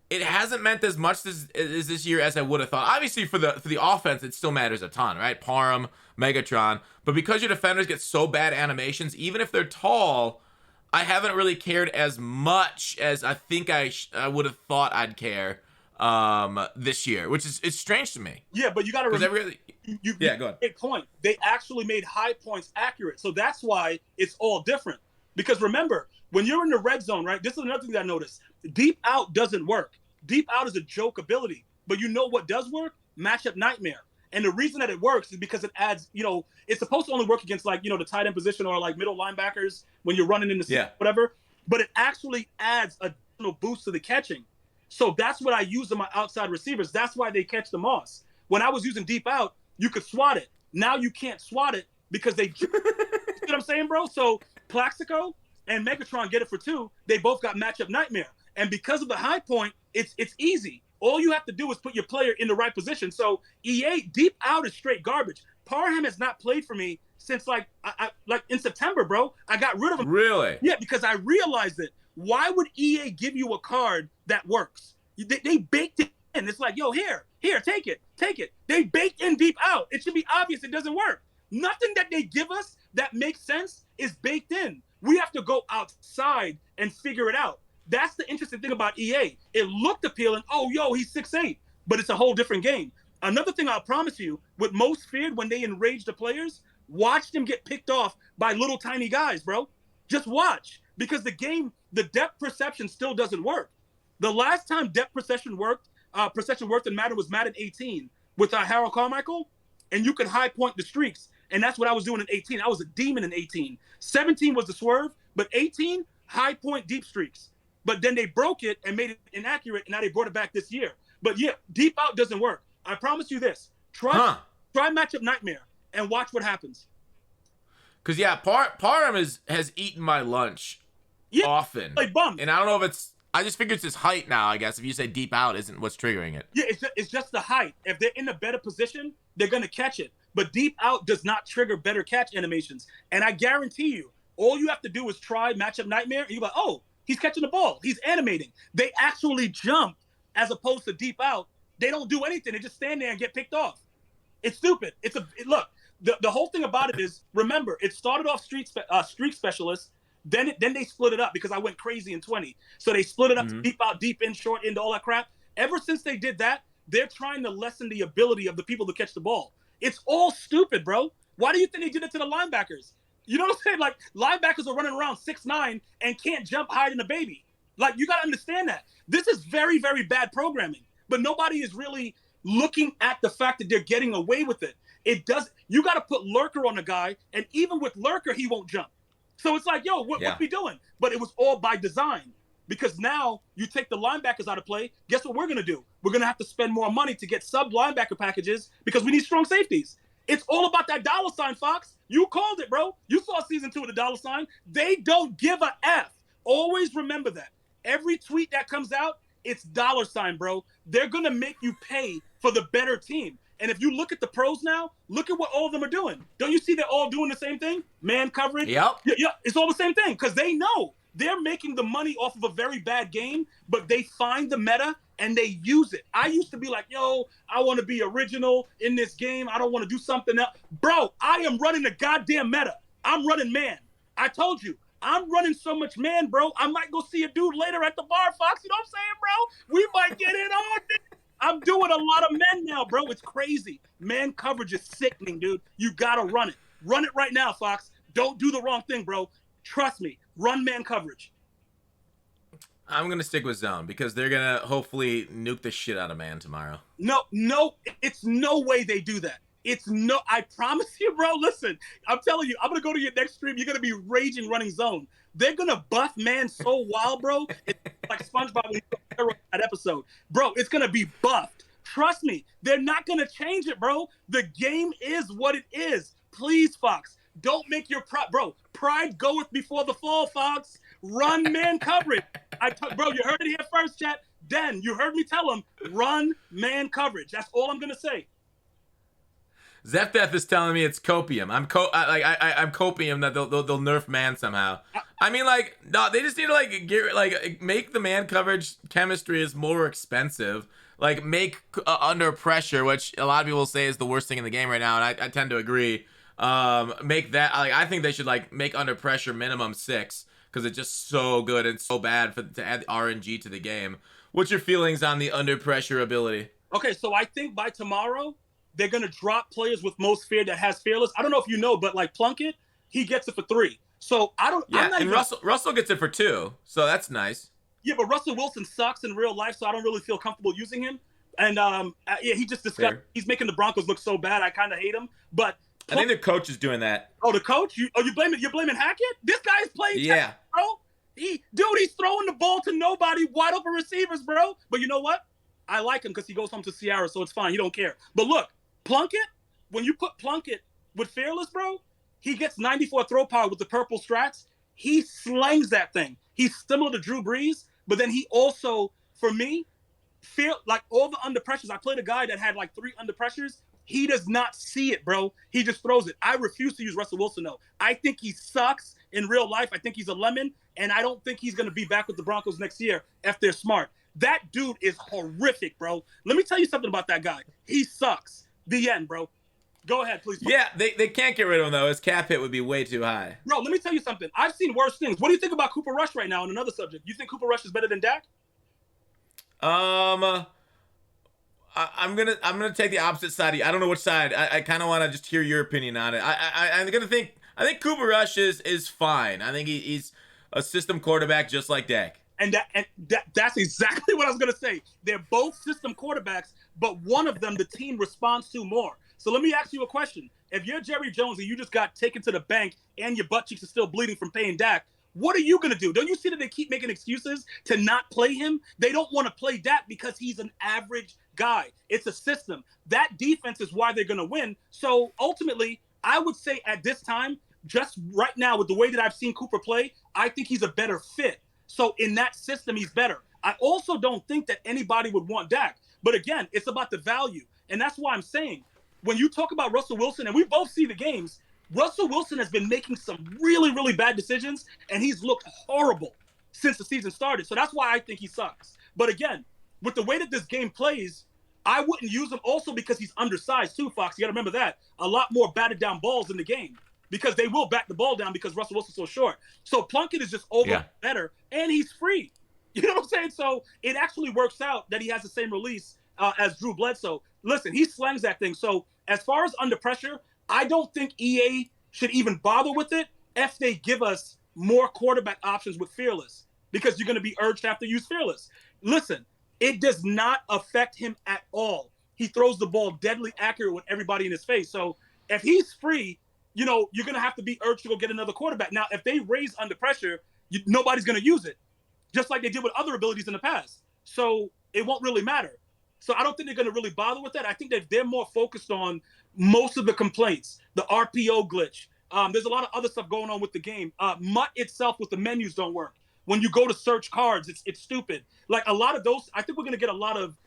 [SPEAKER 2] it hasn't meant as much as this year as I would have thought. Obviously, for the offense, it still matters a ton, right? Parham, Megatron. But because your defenders get so bad animations, even if they're tall, I haven't really cared as much as I think I would have thought I'd care this year, which is it's strange to me.
[SPEAKER 1] Yeah, but you got to remember.
[SPEAKER 2] Yeah, go ahead.
[SPEAKER 1] Big point. They actually made high points accurate, so that's why it's all different. Because remember, when you're in the red zone, right? This is another thing that I noticed. Deep out doesn't work. Deep out is a joke ability, but you know what does work? Matchup nightmare. And the reason that it works is because it adds, you know, it's supposed to only work against like, you know, the tight end position or like middle linebackers when you're running in the whatever. But it actually adds a boost to the catching. So that's what I use on my outside receivers. That's why they catch the moss. When I was using deep out, you could swat it. Now you can't swat it because they, you know what I'm saying, bro? So Plaxico and Megatron get it for 2. They both got matchup nightmare. And because of the high point, it's easy. All you have to do is put your player in the right position. So EA deep out is straight garbage. Parham has not played for me since like like in September, bro. I got rid of him.
[SPEAKER 2] Really?
[SPEAKER 1] Yeah, because I realized it. Why would EA give you a card that works? They baked it in. It's like, yo, here, take it. They baked in deep out. It should be obvious it doesn't work. Nothing that they give us that makes sense is baked in. We have to go outside and figure it out. That's the interesting thing about EA. It looked appealing. Oh, yo, he's 6'8", but it's a whole different game. Another thing I'll promise you, what most feared when they enraged the players, watch them get picked off by little tiny guys, bro. Just watch. Because the game, the depth perception still doesn't work. The last time depth perception worked in Madden was Madden 18 with Harold Carmichael, and you could high point the streaks. And that's what I was doing in 18. I was a demon in 18. 17 was the swerve, but 18, high point deep streaks. But then they broke it and made it inaccurate, and now they brought it back this year. But yeah, deep out doesn't work. I promise you this. Try matchup nightmare and watch what happens.
[SPEAKER 2] Because yeah, Parham has eaten my lunch often.
[SPEAKER 1] Like bum.
[SPEAKER 2] And I don't know if it's I just figured it's his height now, I guess. If you say deep out isn't what's triggering it.
[SPEAKER 1] Yeah, it's just the height. If they're in a better position, they're gonna catch it. But deep out does not trigger better catch animations. And I guarantee you, all you have to do is try matchup nightmare, and you're like, oh, he's catching the ball. He's animating. They actually jump as opposed to deep out. They don't do anything. They just stand there and get picked off. It's stupid. Look, the whole thing about it is, remember, it started off streak specialists. Then they split it up because I went crazy in 20. So they split it up to deep out, deep in, short end, all that crap. Ever since they did that, they're trying to lessen the ability of the people to catch the ball. It's all stupid, bro. Why do you think they did it to the linebackers? You know what I'm saying? Like, linebackers are running around 6'9" and can't jump higher than a baby. Like, you got to understand that. This is very, very bad programming. But nobody is really looking at the fact that they're getting away with it. You got to put Lurker on the guy, and even with Lurker, he won't jump. So it's like, yo, what we doing? But it was all by design. Because now you take the linebackers out of play. Guess what we're going to do? We're going to have to spend more money to get sub-linebacker packages because we need strong safeties. It's all about that dollar sign, Fox. You called it, bro. You saw season 2 of the dollar sign. They don't give a F. Always remember that. Every tweet that comes out, it's dollar sign, bro. They're going to make you pay for the better team. And if you look at the pros now, look at what all of them are doing. Don't you see they're all doing the same thing? Man coverage.
[SPEAKER 2] Yep.
[SPEAKER 1] Yeah, it's all the same thing because they know they're making the money off of a very bad game, but they find the meta and they use it. I used to be like, yo, I want to be original in this game. I don't want to do something else. Bro, I am running the goddamn meta. I'm running man. I told you, I'm running so much man, bro. I might go see a dude later at the bar, Fox. You know what I'm saying, bro? We might get it on. I'm doing a lot of men now, bro. It's crazy. Man coverage is sickening, dude. You got to run it. Run it right now, Fox. Don't do the wrong thing, bro. Trust me. Run man coverage.
[SPEAKER 2] I'm going to stick with zone because they're going to hopefully nuke the shit out of man tomorrow.
[SPEAKER 1] No, it's no way they do that. I promise you, bro, listen, I'm telling you, I'm going to go to your next stream. You're going to be raging running zone. They're going to buff man so wild, bro. It's like SpongeBob when he that episode. Bro, it's going to be buffed Trust me, they're not going to change it, bro. The game is what it is. Please, Fox, don't make your pride. Bro, pride goeth before the fall, Fox. Run man coverage. Bro, you heard it here first, chat. Den, you heard me tell him, run man coverage. That's all I'm going to say.
[SPEAKER 2] Zephdeth is telling me it's copium. I'm copium that they'll nerf man somehow. I mean, like, no, they just need to make the man coverage chemistry is more expensive. Like, make under pressure, which a lot of people say is the worst thing in the game right now, and I tend to agree. Make that, like, I think they should make under pressure minimum 6 because it's just so good and so bad to add RNG to the game. What's your feelings on the under pressure ability?
[SPEAKER 1] Okay, so I think by tomorrow they're gonna drop players with most fear that has fearless. I don't know if you know, but like Plunkett, he gets it for 3. So I don't.
[SPEAKER 2] Yeah, and Russell gets it for 2, so that's nice.
[SPEAKER 1] Yeah, but Russell Wilson sucks in real life, so I don't really feel comfortable using him. And yeah, he just disgusting.
[SPEAKER 2] Fair.
[SPEAKER 1] He's making the Broncos look so bad. I kind of hate him. But
[SPEAKER 2] I think the coach is doing that.
[SPEAKER 1] Oh, the coach? You're blaming Hackett? This guy is playing.
[SPEAKER 2] Yeah,
[SPEAKER 1] Texas, bro. He's throwing the ball to nobody, wide open receivers, bro. But you know what? I like him because he goes home to Sierra, so it's fine. He don't care. But look, Plunkett, when you put Plunkett with fearless, bro, he gets 94 throw power with the purple strats. He slangs that thing. He's similar to Drew Brees, but then he also, for me, like all the under pressures. I played a guy that had like 3 under pressures. He does not see it, bro. He just throws it. I refuse to use Russell Wilson, though. I think he sucks in real life. I think he's a lemon, and I don't think he's going to be back with the Broncos next year if they're smart. That dude is horrific, bro. Let me tell you something about that guy. He sucks. The end, bro. Go ahead, please.
[SPEAKER 2] Yeah, they can't get rid of him, though. His cap hit would be way too high.
[SPEAKER 1] Bro, let me tell you something. I've seen worse things. What do you think about Cooper Rush right now on another subject? You think Cooper Rush is better than Dak?
[SPEAKER 2] I'm gonna take the opposite side. I don't know which side. I kind of want to just hear your opinion on it. I think Cooper Rush is fine. I think he's a system quarterback just like Dak.
[SPEAKER 1] And that's exactly what I was gonna say. They're both system quarterbacks, but one of them the team responds to more. So let me ask you a question. If you're Jerry Jones and you just got taken to the bank and your butt cheeks are still bleeding from paying Dak, what are you going to do? Don't you see that they keep making excuses to not play him? They don't want to play Dak because he's an average guy. It's a system. That defense is why they're going to win. So ultimately, I would say at this time, just right now with the way that I've seen Cooper play, I think he's a better fit. So in that system, he's better. I also don't think that anybody would want Dak. But again, it's about the value. And that's why I'm saying, when you talk about Russell Wilson, and we both see the games, Russell Wilson has been making some really, really bad decisions, and he's looked horrible since the season started. So that's why I think he sucks. But again, with the way that this game plays, I wouldn't use him also because he's undersized too, Fox. You got to remember that. A lot more batted down balls in the game because they will back the ball down because Russell Wilson's so short. So Plunkett is just better, and he's free. You know what I'm saying? So it actually works out that he has the same release as Drew Bledsoe. Listen, he slangs that thing. So as far as under pressure, I don't think EA should even bother with it if they give us more quarterback options with Fearless because you're going to be urged to have to use Fearless. Listen, it does not affect him at all. He throws the ball deadly accurate with everybody in his face. So if he's free, you're going to have to be urged to go get another quarterback. Now, if they raise under pressure, nobody's going to use it, just like they did with other abilities in the past. So it won't really matter. So I don't think they're going to really bother with that. I think that they're more focused on most of the complaints, the RPO glitch. There's a lot of other stuff going on with the game. MUT itself with the menus don't work. When you go to search cards, it's stupid. Like a lot of those, I think we're going to get a lot of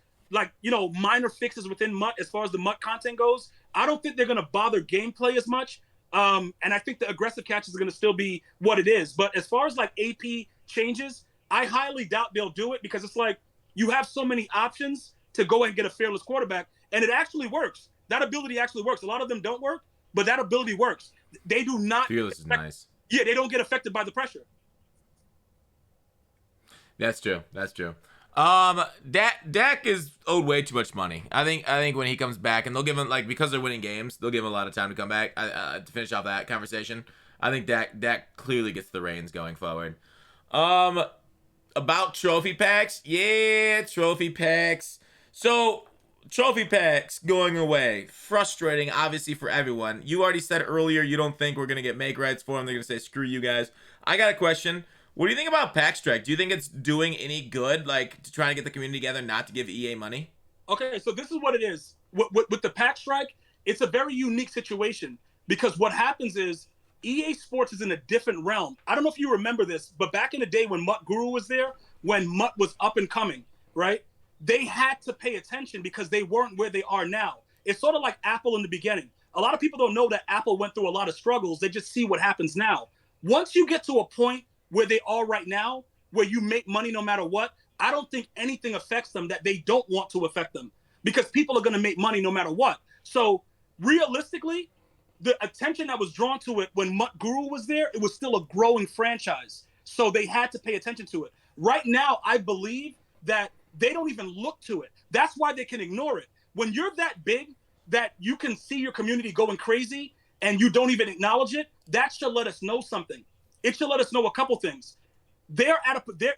[SPEAKER 1] minor fixes within MUT as far as the MUT content goes. I don't think they're going to bother gameplay as much. And I think the aggressive catches are going to still be what it is. But as far as like AP changes, I highly doubt they'll do it because it's like you have so many options to go and get a fearless quarterback, and it actually works. That ability actually works. A lot of them don't work, but that ability works. They do not.
[SPEAKER 2] Fearless is nice.
[SPEAKER 1] Yeah, they don't get affected by the pressure.
[SPEAKER 2] That's true. Dak is owed way too much money. I think when he comes back, and they'll give him because they're winning games, they'll give him a lot of time to come back. To finish off that conversation, I think Dak clearly gets the reins going forward. About trophy packs, trophy packs. So, trophy packs going away. Frustrating, obviously, for everyone. You already said earlier you don't think we're going to get make rights for them. They're going to say, screw you guys. I got a question. What do you think about Pack Strike? Do you think it's doing any good, to try and get the community together not to give EA money?
[SPEAKER 1] Okay, so this is what it is. With the pack strike, it's a very unique situation because what happens is EA Sports is in a different realm. I don't know if you remember this, but back in the day when Mutt Guru was there, when Mutt was up and coming, right? They had to pay attention because they weren't where they are now. It's sort of like Apple in the beginning. A lot of people don't know that Apple went through a lot of struggles. They just see what happens now. Once you get to a point where they are right now, where you make money no matter what, I don't think anything affects them that they don't want to affect them because people are going to make money no matter what. So realistically, the attention that was drawn to it when Mutt Guru was there, it was still a growing franchise. So they had to pay attention to it. Right now, I believe that they don't even look to it. That's why they can ignore it. When you're that big that you can see your community going crazy and you don't even acknowledge it, that should let us know something. It should let us know a couple things. They're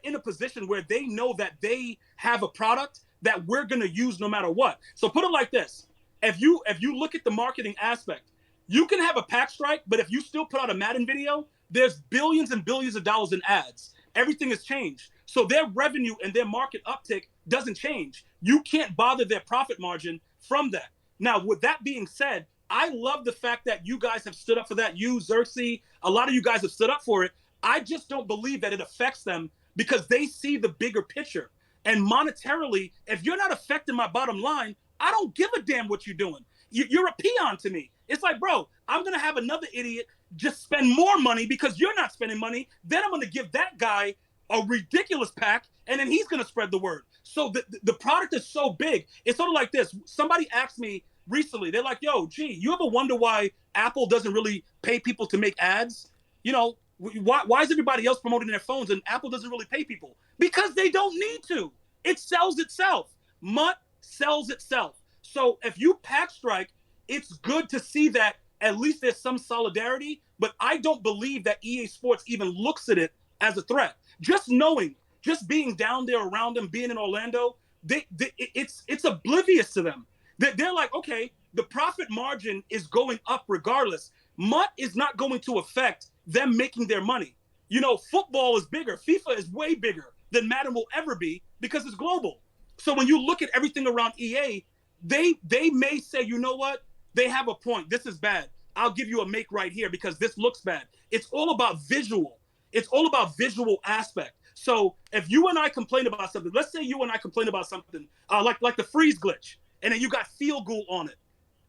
[SPEAKER 1] in a position where they know that they have a product that we're going to use no matter what. So put it like this. If you look at the marketing aspect, you can have a pack strike, but if you still put out a Madden video, there's billions and billions of dollars in ads. Everything has changed. So their revenue and their market uptick doesn't change. You can't bother their profit margin from that. Now, with that being said, I love the fact that you guys have stood up for that. You, Xerxes, a lot of you guys have stood up for it. I just don't believe that it affects them because they see the bigger picture. And monetarily, if you're not affecting my bottom line, I don't give a damn what you're doing. You're a peon to me. It's like, bro, I'm going to have another idiot just spend more money because you're not spending money. Then I'm going to give that guy a ridiculous pack, and then he's going to spread the word. So the product is so big. It's sort of like this. Somebody asked me recently, they're like, yo, gee, you ever wonder why Apple doesn't really pay people to make ads? You know, why is everybody else promoting their phones and Apple doesn't really pay people? Because they don't need to. It sells itself. Mutt sells itself. So if you pack strike, it's good to see that at least there's some solidarity, but I don't believe that EA Sports even looks at it as a threat. Just knowing, just being down there around them, being in Orlando, it's oblivious to them. They're like, okay, the profit margin is going up regardless. Mutt is not going to affect them making their money. You know, football is bigger. FIFA is way bigger than Madden will ever be because it's global. So when you look at everything around EA, they may say, you know what? They have a point. This is bad. I'll give you a make right here because this looks bad. It's all about visual. It's all about visual aspect. So if you and I complain about something, let's say you and I complain about something like the freeze glitch, and then you got field goal on it.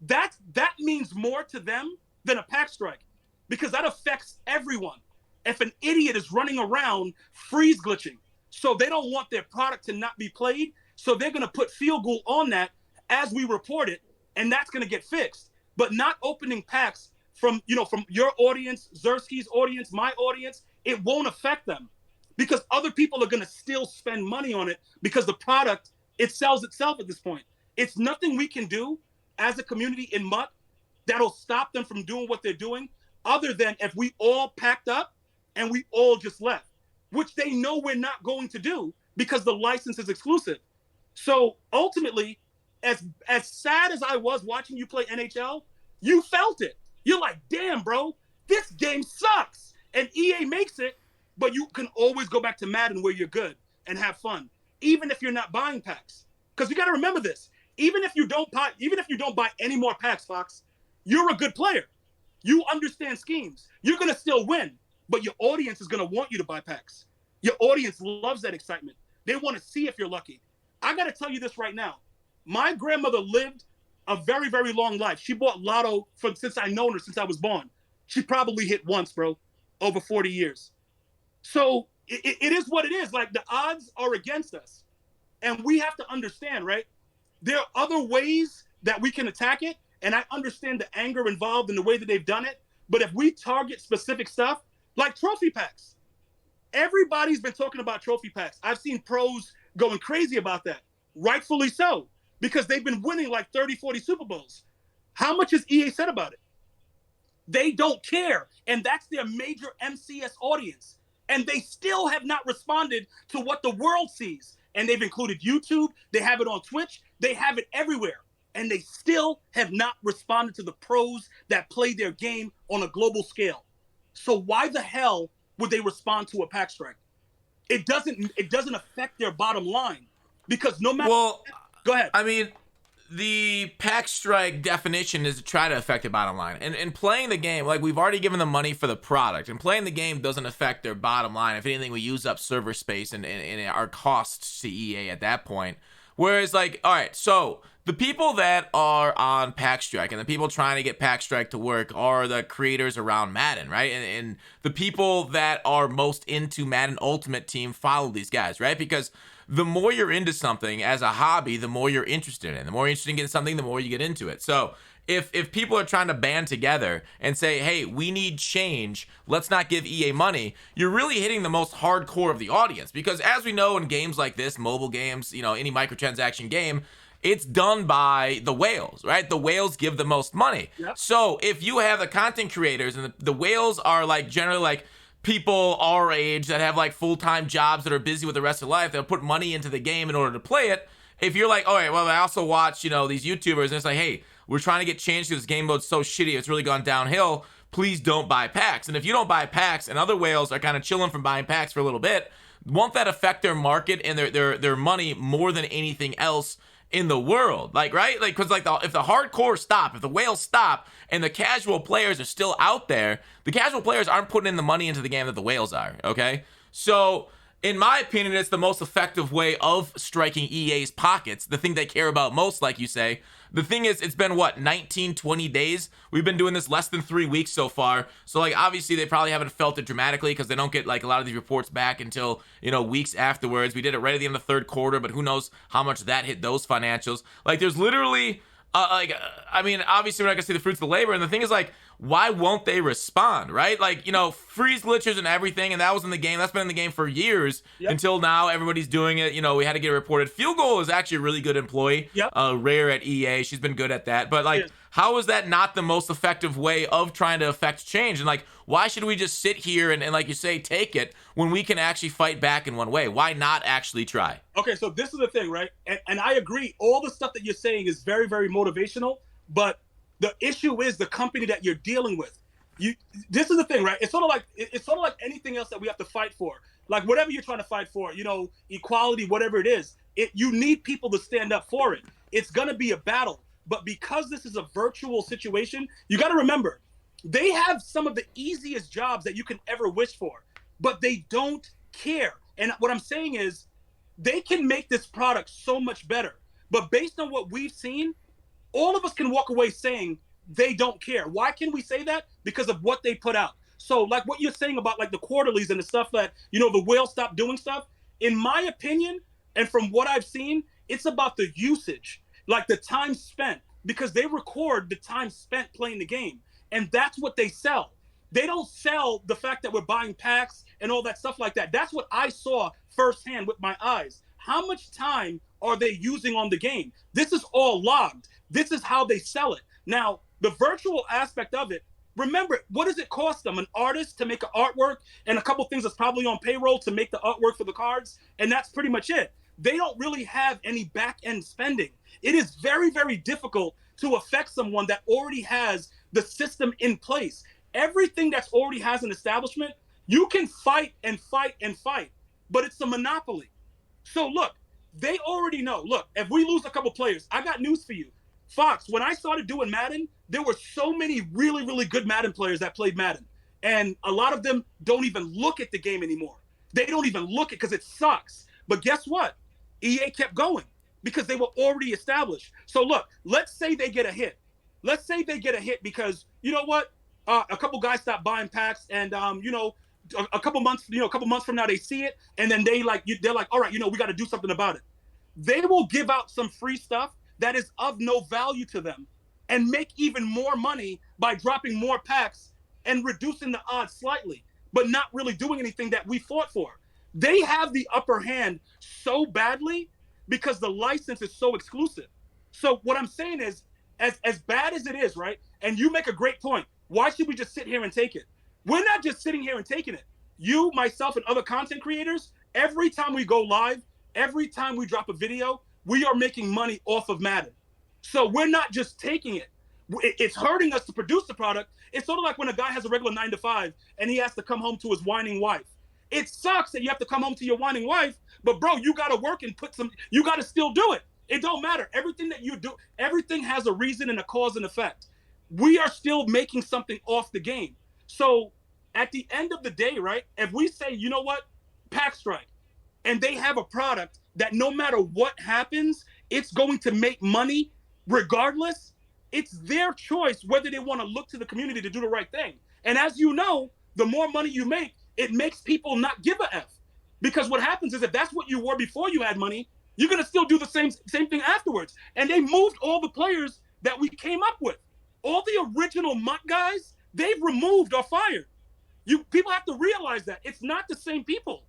[SPEAKER 1] That means more to them than a pack strike because that affects everyone. If an idiot is running around freeze glitching, so they don't want their product to not be played, so they're going to put field goal on that as we report it, and that's going to get fixed. But not opening packs from your audience, Xerxes' audience, my audience, it won't affect them because other people are going to still spend money on it because the product, it sells itself at this point. It's nothing we can do as a community in Mutt that'll stop them from doing what they're doing other than if we all packed up and we all just left, which they know we're not going to do because the license is exclusive. So ultimately, as sad as I was watching you play NHL, you felt it. You're like, damn, bro, this game sucks. And EA makes it, but you can always go back to Madden where you're good and have fun, even if you're not buying packs. Because you got to remember this. Even if you don't buy any more packs, Fox, you're a good player. You understand schemes. You're going to still win, but your audience is going to want you to buy packs. Your audience loves that excitement. They want to see if you're lucky. I got to tell you this right now. My grandmother lived a very, very long life. She bought lotto since I've known her, since I was born. She probably hit once, bro, over 40 years. So it is what it is. Like, the odds are against us. And we have to understand, right? There are other ways that we can attack it. And I understand the anger involved in the way that they've done it. But if we target specific stuff, like trophy packs, everybody's been talking about trophy packs. I've seen pros going crazy about that. Rightfully so, because they've been winning like 30, 40 Super Bowls. How much has EA said about it? They don't care. And that's their major MCS audience. And they still have not responded to what the world sees. And they've included YouTube. They have it on Twitch. They have it everywhere. And they still have not responded to the pros that play their game on a global scale. So why the hell would they respond to a pack strike? It doesn't affect their bottom line because no matter.
[SPEAKER 2] Well,
[SPEAKER 1] Go ahead.
[SPEAKER 2] I mean, the pack strike definition is to try to affect the bottom line. And playing the game, like, we've already given them money for the product, and playing the game doesn't affect their bottom line. If anything, we use up server space and our costs to EA at that point. Whereas, like, all right, so the people that are on pack strike and the people trying to get pack strike to work are the creators around Madden, right? And the people that are most into Madden Ultimate Team follow these guys, right? Because the more you're into something as a hobby, the more you're interested in. The more you're interested in getting something, the more you get into it. So if people are trying to band together and say, hey, we need change, let's not give EA money, you're really hitting the most hardcore of the audience. Because as we know in games like this, mobile games, you know, any microtransaction game, it's done by the whales, right? The whales give the most money.
[SPEAKER 1] Yep.
[SPEAKER 2] So if you have the content creators, and the whales are like generally like people our age that have like full-time jobs that are busy with the rest of life, they'll put money into the game in order to play it. If you're like, all right, well, I also watch, you know, these YouTubers, and it's like, hey, we're trying to get changed because this game mode's so shitty, it's really gone downhill, please don't buy packs. And if you don't buy packs and other whales are kind of chilling from buying packs for a little bit, won't that affect their market and their money more than anything else in the world? Like, right? Like, because like if the hardcore stop, if the whales stop and the casual players are still out there, the casual players aren't putting in the money into the game that the whales are, okay? So in my opinion, it's the most effective way of striking EA's pockets, the thing they care about most, like you say. The thing is, it's been, what, 19, 20 days? We've been doing this less than 3 weeks so far. So, like, obviously, they probably haven't felt it dramatically because they don't get, like, a lot of these reports back until, you know, weeks afterwards. We did it right at the end of the third quarter, but who knows how much that hit those financials. Like, there's literally, I mean, obviously, we're not going to see the fruits of the labor. And the thing is, like, why won't they respond, right? Like, you know, freeze glitches and everything, and that was in the game. That's been in the game for years. Yep. Until now. Everybody's doing it. You know, we had to get it reported. Field Goal is actually a really good employee.
[SPEAKER 1] Yep.
[SPEAKER 2] Rare at EA. She's been good at that. But, like, how is that not the most effective way of trying to affect change? And, like, why should we just sit here and like you say, take it when we can actually fight back in one way? Why not actually try?
[SPEAKER 1] Okay, so this is the thing, right? And I agree. All the stuff that you're saying is very, very motivational. But the issue is the company that you're dealing with. This is the thing, right? It's sort of like anything else that we have to fight for. Like whatever you're trying to fight for, you know, equality, whatever it is, you need people to stand up for it. It's going to be a battle. But because this is a virtual situation, you got to remember, they have some of the easiest jobs that you can ever wish for, but they don't care. And what I'm saying is they can make this product so much better. But based on what we've seen, all of us can walk away saying they don't care. Why can we say that? Because of what they put out. So like what you're saying about like the quarterlies and the stuff that, you know, the whale stopped doing stuff, in my opinion, and from what I've seen, it's about the usage, like the time spent, because they record the time spent playing the game. And that's what they sell. They don't sell the fact that we're buying packs and all that stuff like that. That's what I saw firsthand with my eyes. How much time are they using on the game? This is all logged. This is how they sell it. Now, the virtual aspect of it, remember, what does it cost them? An artist to make an artwork and a couple things that's probably on payroll to make the artwork for the cards, and that's pretty much it. They don't really have any back-end spending. It is very, very difficult to affect someone that already has the system in place. Everything that's already has an establishment, you can fight and fight and fight, but it's a monopoly. So look, they already know. Look, if we lose a couple players, I got news for you. Fox, when I started doing Madden, there were so many really, really good Madden players that played Madden. And a lot of them don't even look at the game anymore. They don't even look at it because it sucks. But guess what? EA kept going because they were already established. So look, let's say they get a hit. Let's say they get a hit because, you know what? A couple guys stop buying packs and, you know, a couple months from now they see it. And then they're like, all right, you know, we got to do something about it. They will give out some free stuff that is of no value to them and make even more money by dropping more packs and reducing the odds slightly, but not really doing anything that we fought for. They have the upper hand so badly because the license is so exclusive. So what I'm saying is, as bad as it is, right? And you make a great point. Why should we just sit here and take it? We're not just sitting here and taking it. You, myself, and other content creators, every time we go live, every time we drop a video, we are making money off of Madden. So we're not just taking it. It's hurting us to produce the product. It's sort of like when a guy has a regular 9-to-5 and he has to come home to his whining wife. It sucks that you have to come home to your whining wife, but bro, you got to work and you got to still do it. It don't matter. Everything that you do, everything has a reason and a cause and effect. We are still making something off the game. So at the end of the day, right? If we say, you know what, Pack Strike, and they have a product that no matter what happens, it's going to make money regardless. It's their choice whether they want to look to the community to do the right thing. And as you know, the more money you make, it makes people not give a F. Because what happens is if that's what you were before you had money, you're going to still do the same thing afterwards. And they moved all the players that we came up with. All the original MUT guys, they've removed or fired. People have to realize that. It's not the same people.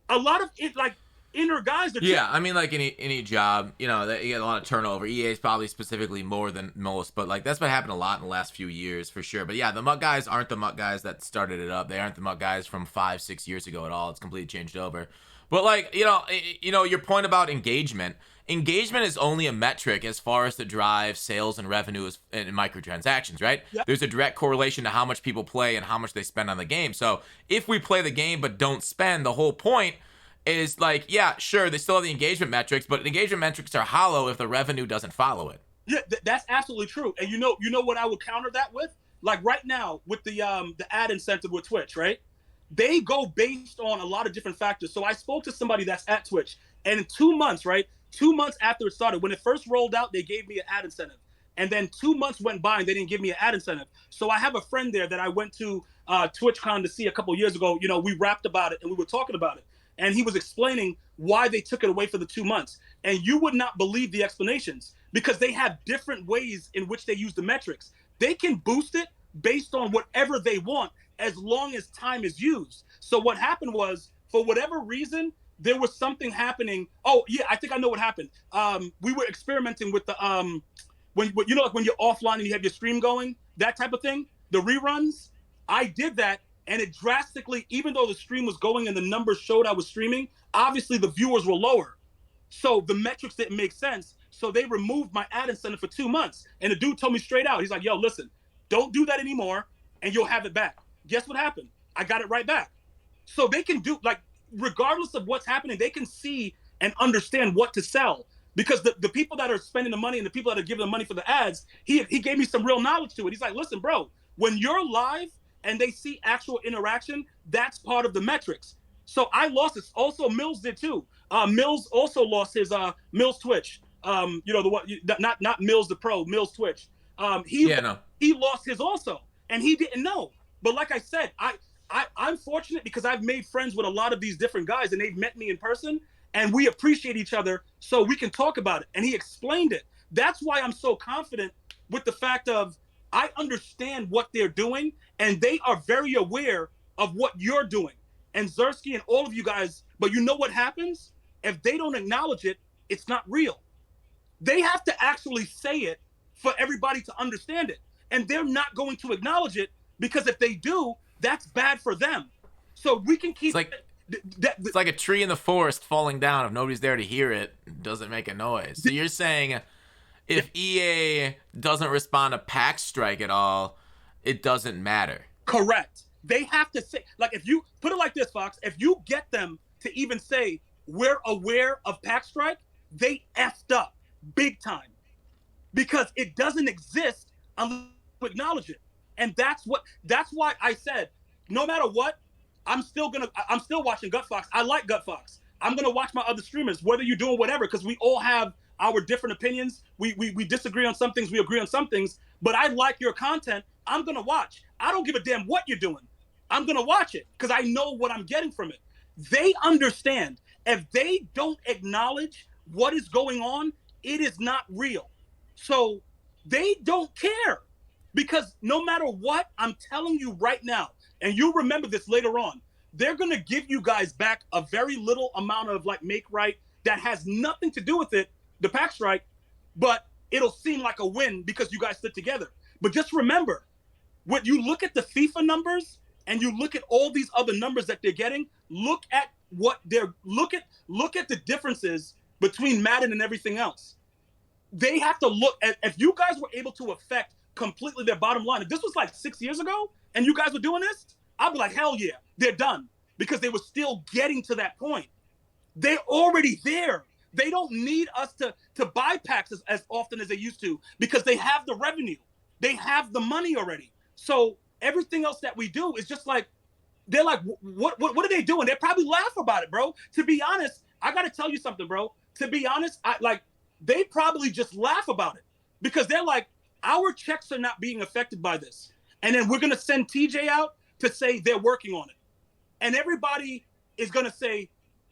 [SPEAKER 1] A lot of it, like inner guys.
[SPEAKER 2] Yeah, I mean, like any job, you know, you get a lot of turnover. EA is probably specifically more than most, but like that's been happening a lot in the last few years for sure. But yeah, the MUT guys aren't the MUT guys that started it up. They aren't the MUT guys from 5-6 years ago at all. It's completely changed over. But like, you know, your point about engagement. Engagement is only a metric as far as to drive sales and revenue and microtransactions, right? Yep. There's a direct correlation to how much people play and how much they spend on the game. So if we play the game but don't spend, the whole point is like, yeah, sure, they still have the engagement metrics, but engagement metrics are hollow if the revenue doesn't follow it.
[SPEAKER 1] Yeah, that's absolutely true. And you know what I would counter that with? Like right now with the ad incentive with Twitch, right? They go based on a lot of different factors. So I spoke to somebody that's at Twitch, and in 2 months, right? 2 months after it started, when it first rolled out, they gave me an ad incentive. And then 2 months went by and they didn't give me an ad incentive. So I have a friend there that I went to TwitchCon to see a couple years ago. You know, we rapped about it and we were talking about it. And he was explaining why they took it away for the 2 months. And you would not believe the explanations because they have different ways in which they use the metrics. They can boost it based on whatever they want as long as time is used. So what happened was, for whatever reason, there was something happening. Oh yeah, I think I know what happened. We were experimenting with the when you know, like when you're offline and you have your stream going, that type of thing, the reruns. I did that, and it drastically, even though the stream was going and the numbers showed I was streaming, obviously the viewers were lower, so the metrics didn't make sense. So they removed my ad incentive for 2 months, and the dude told me straight out, he's like, "Yo, listen, don't do that anymore, and you'll have it back." Guess what happened? I got it right back. So they can do, like, regardless of what's happening, they can see and understand what to sell. Because the people that are spending the money and the people that are giving the money for the ads, he gave me some real knowledge to it. He's like, listen, bro, when you're live and they see actual interaction, that's part of the metrics. So I lost it. Also, Mills did too. Mills also lost his Mills Twitch. You know, the one, not Mills the pro, Mills Twitch. He lost his also, and he didn't know. But like I said, I'm fortunate because I've made friends with a lot of these different guys, and they've met me in person, and we appreciate each other, so we can talk about it. And he explained it. That's why I'm so confident with the fact of I understand what they're doing, and they are very aware of what you're doing. And Zersky and all of you guys, but you know what happens? If they don't acknowledge it, it's not real. They have to actually say it for everybody to understand it. And they're not going to acknowledge it, because if they do, that's bad for them. So we can keep...
[SPEAKER 2] It's like a tree in the forest falling down. If nobody's there to hear it, it doesn't make a noise. So you're saying if EA doesn't respond to Pack Strike at all, it doesn't matter.
[SPEAKER 1] Correct. They have to say, like, if you put it like this, Fox, if you get them to even say, we're aware of Pack Strike, they effed up big time. Because it doesn't exist unless you acknowledge it. And that's why I said, no matter what, I'm still watching Gut Fox. I like Gut Fox. I'm gonna watch my other streamers, whether you're doing whatever, because we all have our different opinions. We disagree on some things, we agree on some things, but I like your content. I'm gonna watch. I don't give a damn what you're doing. I'm gonna watch it because I know what I'm getting from it. They understand. If they don't acknowledge what is going on, it is not real. So they don't care. Because no matter what, I'm telling you right now, and you'll remember this later on, they're going to give you guys back a very little amount of like make right that has nothing to do with it, the Pack Strike, but it'll seem like a win because you guys stood together. But just remember, when you look at the FIFA numbers and you look at all these other numbers that they're getting, look at look at the differences between Madden and everything else. They have to look at, if you guys were able to affect completely their bottom line. If this was like 6 years ago and you guys were doing this, I'd be like, hell yeah, they're done. Because they were still getting to that point. They're already there. They don't need us to buy packs as often as they used to because they have the revenue. They have the money already. So everything else that we do is just like, they're like, what are they doing? They probably laugh about it, bro. To be honest, I got to tell you something, bro. To be honest, they probably just laugh about it because they're like, our checks are not being affected by this. And then we're going to send TJ out to say they're working on it. And everybody is going to say,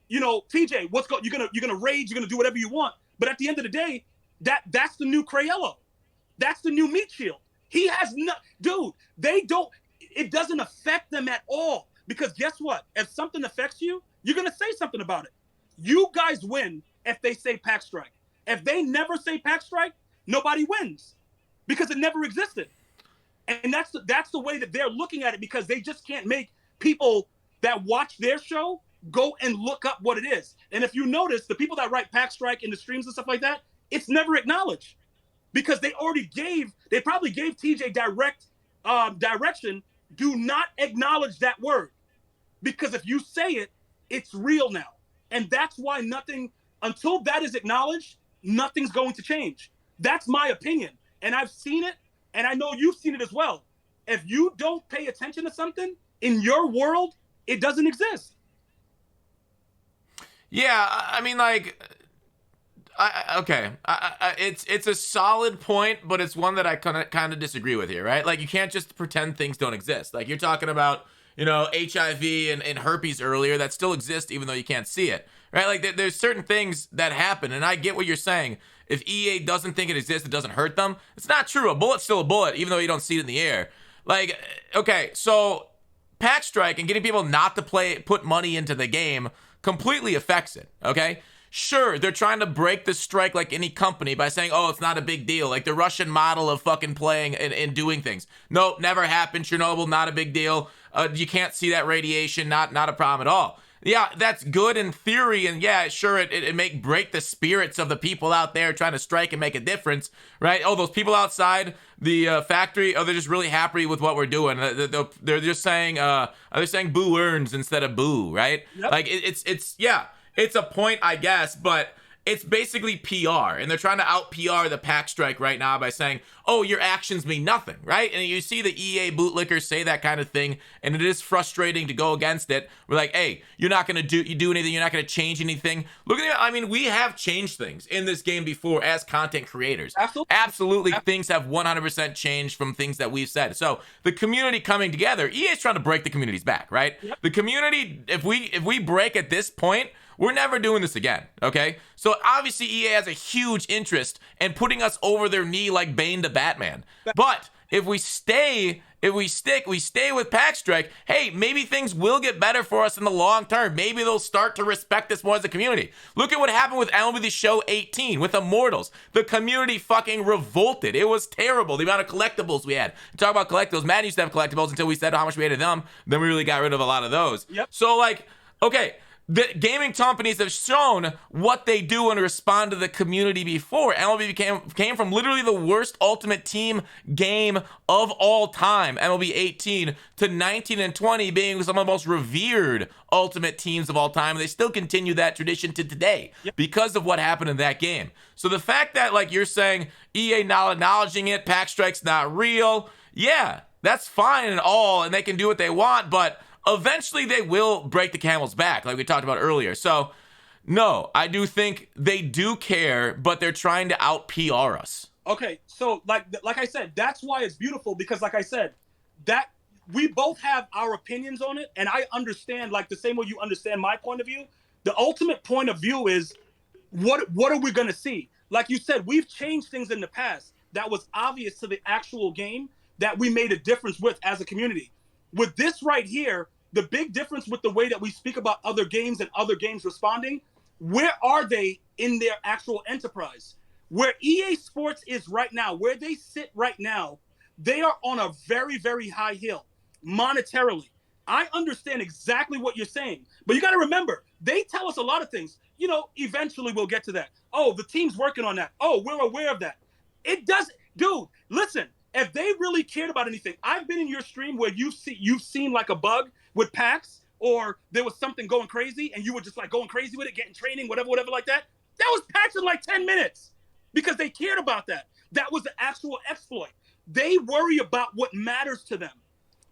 [SPEAKER 1] you know, TJ, you're going to rage, you're going to do whatever you want. But at the end of the day, that's the new Crayola. That's the new meat shield. He has no, dude, it doesn't affect them at all. Because guess what? If something affects you, you're going to say something about it. You guys win if they say Pack Strike. If they never say Pack Strike, nobody wins because it never existed. And that's the way that they're looking at it because they just can't make people that watch their show go and look up what it is. And if you notice, the people that write Pack Strike in the streams and stuff like that, it's never acknowledged because they probably gave TJ direct direction. Do not acknowledge that word because if you say it, it's real now. And that's why until that is acknowledged, nothing's going to change. That's my opinion. And I've seen it, and I know you've seen it as well. If you don't pay attention to something in your world, it doesn't exist.
[SPEAKER 2] Yeah, I mean, like, it's a solid point, but it's one that I kind of disagree with here, right? Like, you can't just pretend things don't exist. Like, you're talking about, you know, HIV and herpes earlier that still exist even though you can't see it, right? Like, there's certain things that happen, and I get what you're saying. If EA doesn't think it exists, it doesn't hurt them. It's not true. A bullet's still a bullet, even though you don't see it in the air. Like, okay, so Pack Strike and getting people not to put money into the game completely affects it, okay? Sure, they're trying to break the strike like any company by saying, oh, it's not a big deal. Like the Russian model of fucking playing and doing things. Nope, never happened. Chernobyl, not a big deal. You can't see that radiation, not a problem at all. Yeah, that's good in theory, and yeah, sure, it may break the spirits of the people out there trying to strike and make a difference, right? Oh, those people outside the factory, oh, they're just really happy with what we're doing. They're just saying, they're saying boo earns instead of boo, right? Yep. Like, it's a point, I guess, but it's basically PR, and they're trying to out-PR the Pack Strike right now by saying, oh, your actions mean nothing, right? And you see the EA bootlickers say that kind of thing, and it is frustrating to go against it. We're like, hey, you're not going to do anything, you're not going to change anything. Look at it, I mean, we have changed things in this game before as content creators. Absolutely, things have 100% changed from things that we've said. So the community coming together, EA is trying to break the community's back, right? Yep. The community, if we break at this point, we're never doing this again, okay? So obviously EA has a huge interest in putting us over their knee like Bane to Batman. But if we stick with Pack Strike, hey, maybe things will get better for us in the long term. Maybe they'll start to respect us more as a community. Look at what happened with MLB The Show 18 with Immortals. The community fucking revolted. It was terrible, the amount of collectibles we had. Talk about collectibles. Madden used to have collectibles until we said how much we hated them. Then we really got rid of a lot of those. Yep. So, like, okay, the gaming companies have shown what they do and respond to the community before. MLB came from literally the worst Ultimate Team game of all time, MLB 18, to 19 and 20 being some of the most revered Ultimate Teams of all time. And they still continue that tradition to today because of what happened in that game. So the fact that, like, you're saying EA not acknowledging it, Pack Strike's not real, yeah, that's fine and all, and they can do what they want, but eventually they will break the camel's back, like we talked about earlier. So, no, I do think they do care, but they're trying to out-PR us.
[SPEAKER 1] Okay, so like I said, that's why it's beautiful, because like I said, that we both have our opinions on it, and I understand, like the same way you understand my point of view. The ultimate point of view is, what are we going to see? Like you said, we've changed things in the past that was obvious to the actual game that we made a difference with as a community. With this right here, the big difference with the way that we speak about other games and other games responding, where are they in their actual enterprise? Where EA Sports is right now, where they sit right now, they are on a very, very high hill monetarily. I understand exactly what you're saying, but you got to remember, they tell us a lot of things. You know, eventually we'll get to that. Oh, the team's working on that. Oh, we're aware of that. It doesn't, dude, listen. If they really cared about anything, I've been in your stream where you've seen like a bug with packs, or there was something going crazy and you were just like going crazy with it, getting training, whatever like that. That was patched in like 10 minutes because they cared about that. That was the actual exploit. They worry about what matters to them.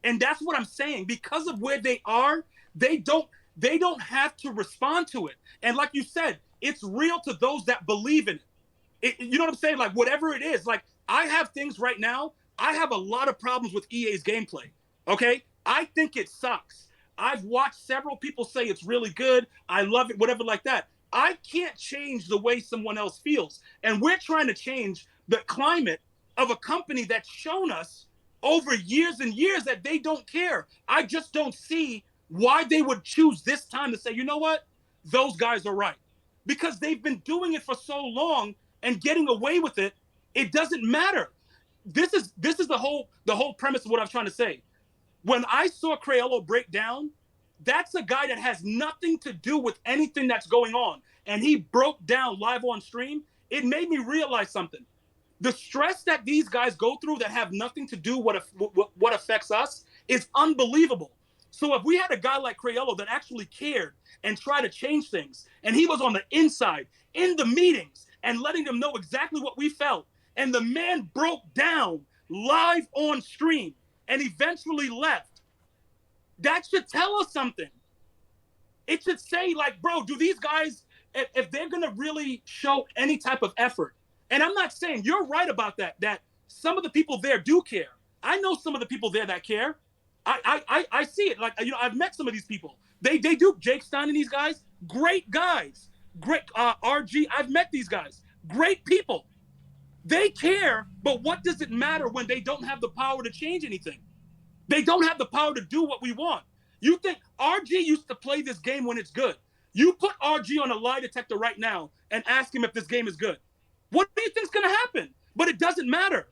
[SPEAKER 1] And that's what I'm saying. Because of where they are, they don't have to respond to it. And like you said, it's real to those that believe in it. You know what I'm saying? Like, whatever it is, like, I have things right now. I have a lot of problems with EA's gameplay. Okay? I think it sucks. I've watched several people say it's really good. I love it, whatever like that. I can't change the way someone else feels. And we're trying to change the climate of a company that's shown us over years and years that they don't care. I just don't see why they would choose this time to say, you know what? Those guys are right. Because they've been doing it for so long and getting away with it, it doesn't matter. This is the whole premise of what I'm trying to say. When I saw Crayola break down, that's a guy that has nothing to do with anything that's going on. And he broke down live on stream. It made me realize something. The stress that these guys go through that have nothing to do with what affects us is unbelievable. So if we had a guy like Crayola that actually cared and tried to change things, and he was on the inside, in the meetings, and letting them know exactly what we felt, and the man broke down live on stream and eventually left, that should tell us something. It should say, like, bro, do these guys, if they're going to really show any type of effort, and I'm not saying you're right about that some of the people there do care. I know some of the people there that care. I see it. Like, you know, I've met some of these people. They do. Jake Stein and these guys, great guys. Great RG. I've met these guys. Great people. They care, but what does it matter when they don't have the power to change anything? They don't have the power to do what we want. You think RG used to play this game when it's good. You put RG on a lie detector right now and ask him if this game is good. What do you think's going to happen? But it doesn't matter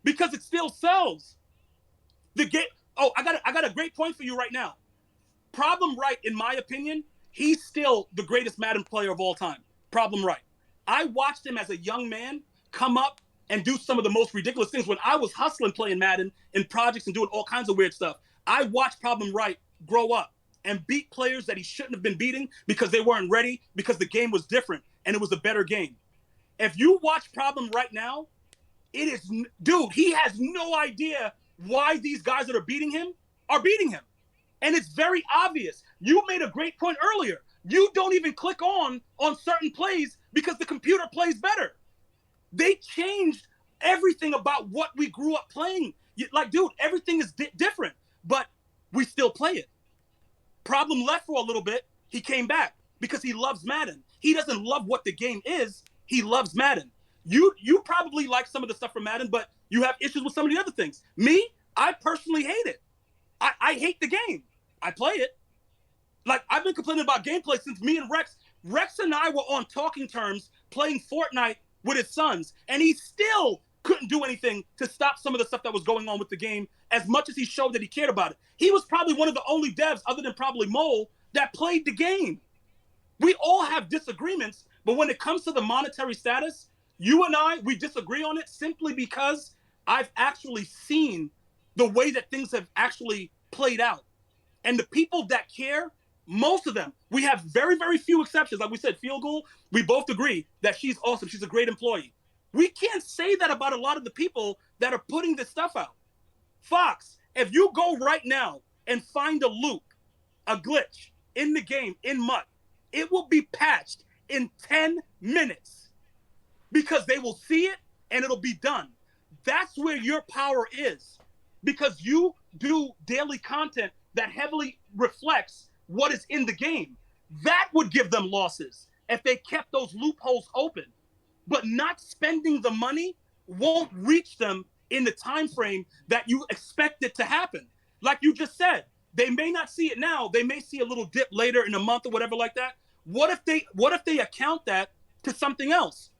[SPEAKER 1] because it still sells. The game. Oh, I got a great point for you right now. Problem Right, in my opinion, he's still the greatest Madden player of all time. Problem Right. I watched him as a young man come up and do some of the most ridiculous things. When I was hustling playing Madden in projects and doing all kinds of weird stuff, I watched Problem Right grow up and beat players that he shouldn't have been beating because they weren't ready, because the game was different and it was a better game. If you watch Problem Right now, it is, dude, he has no idea why these guys that are beating him. And it's very obvious. You made a great point earlier. You don't even click on certain plays because the computer plays better. They changed everything about what we grew up playing. Like, dude, everything is different, but we still play it. Problem left for a little bit. He came back because he loves Madden. He doesn't love what the game is. He loves Madden. You probably like some of the stuff from Madden, but you have issues with some of the other things. Me, I personally hate it. I hate the game. I play it. Like, I've been complaining about gameplay since me and Rex and I were on talking terms playing Fortnite with his sons, and he still couldn't do anything to stop some of the stuff that was going on with the game as much as he showed that he cared about it. He was probably one of the only devs, other than probably Mole, that played the game. We all have disagreements, but when it comes to the monetary status, you and I, we disagree on it simply because I've actually seen the way that things have actually played out. And the people that care, most of them, we have very, very few exceptions. Like we said, Field Goal, we both agree that she's awesome. She's a great employee. We can't say that about a lot of the people that are putting this stuff out. Fox, if you go right now and find a loop, a glitch in the game, in MUT, it will be patched in 10 minutes because they will see it and it'll be done. That's where your power is, because you do daily content that heavily reflects what is in the game. That would give them losses if they kept those loopholes open. But not spending the money won't reach them in the time frame that you expect it to happen. Like you just said, they may not see it now. They may see a little dip later in a month or whatever like that. What if they account that to something else?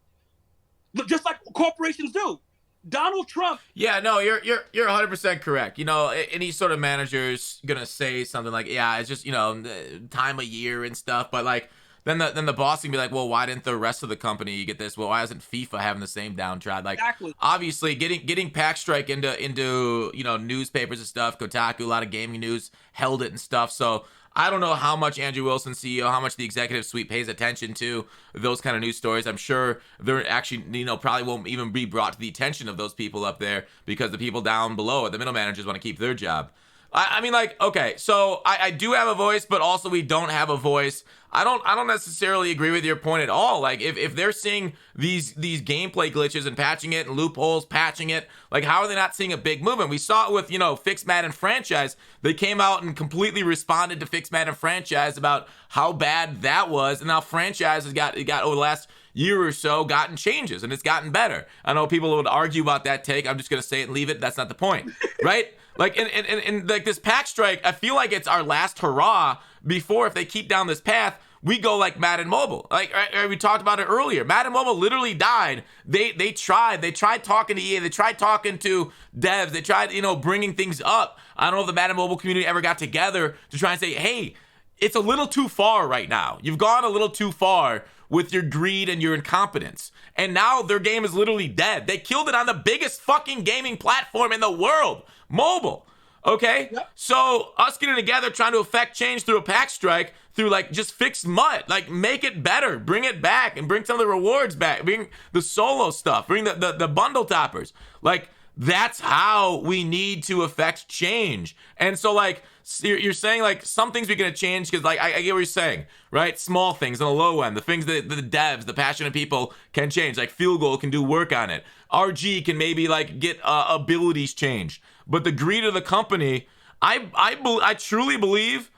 [SPEAKER 1] Just like corporations do. Donald Trump.
[SPEAKER 2] Yeah, no, you're 100% correct. You know, any sort of manager's gonna say something like, yeah, it's just, you know, time of year and stuff, but like then the boss can be like, well, why didn't the rest of the company get this? Well, why isn't FIFA having the same downtrodden? Like,
[SPEAKER 1] Exactly.
[SPEAKER 2] Obviously getting Pack Strike into you know, newspapers and stuff, Kotaku, a lot of gaming news held it and stuff. So I don't know how much Andrew Wilson, CEO, how much the executive suite pays attention to those kind of news stories. I'm sure they're actually, probably won't even be brought to the attention of those people up there because the people down below, the middle managers, want to keep their job. I mean, like, okay, so I do have a voice, but also we don't have a voice. I don't necessarily agree with your point at all. Like, if they're seeing these gameplay glitches and patching it and loopholes, patching it, like, how are they not seeing a big movement? We saw it with, Fix Madden Franchise. They came out and completely responded to Fix Madden Franchise about how bad that was, and now Franchise has got over the last year or so gotten changes, and it's gotten better. I know people would argue about that take. I'm just going to say it and leave it. That's not the point, right? Like, in like this pack strike, I feel like it's our last hurrah before, if they keep down this path, we go like Madden Mobile. Like, we talked about it earlier. Madden Mobile literally died. They tried talking to EA. They tried talking to devs. They tried, bringing things up. I don't know if the Madden Mobile community ever got together to try and say, hey, it's a little too far right now. You've gone a little too far with your greed and your incompetence. And now their game is literally dead. They killed it on the biggest fucking gaming platform in the world, mobile. Okay? Yep. So us getting together, trying to affect change through a pack strike, through like just fix MUT, like make it better, bring it back, and bring some of the rewards back, bring the solo stuff, bring the bundle toppers. Like, that's how we need to affect change. And so, like, you're saying, like, some things we can change because, like, I get what you're saying, right? Small things on the low end, the things that the devs, the passionate people can change. Like, Field Goal can do work on it. RG can maybe, like, get abilities changed. But the greed of the company, I truly believe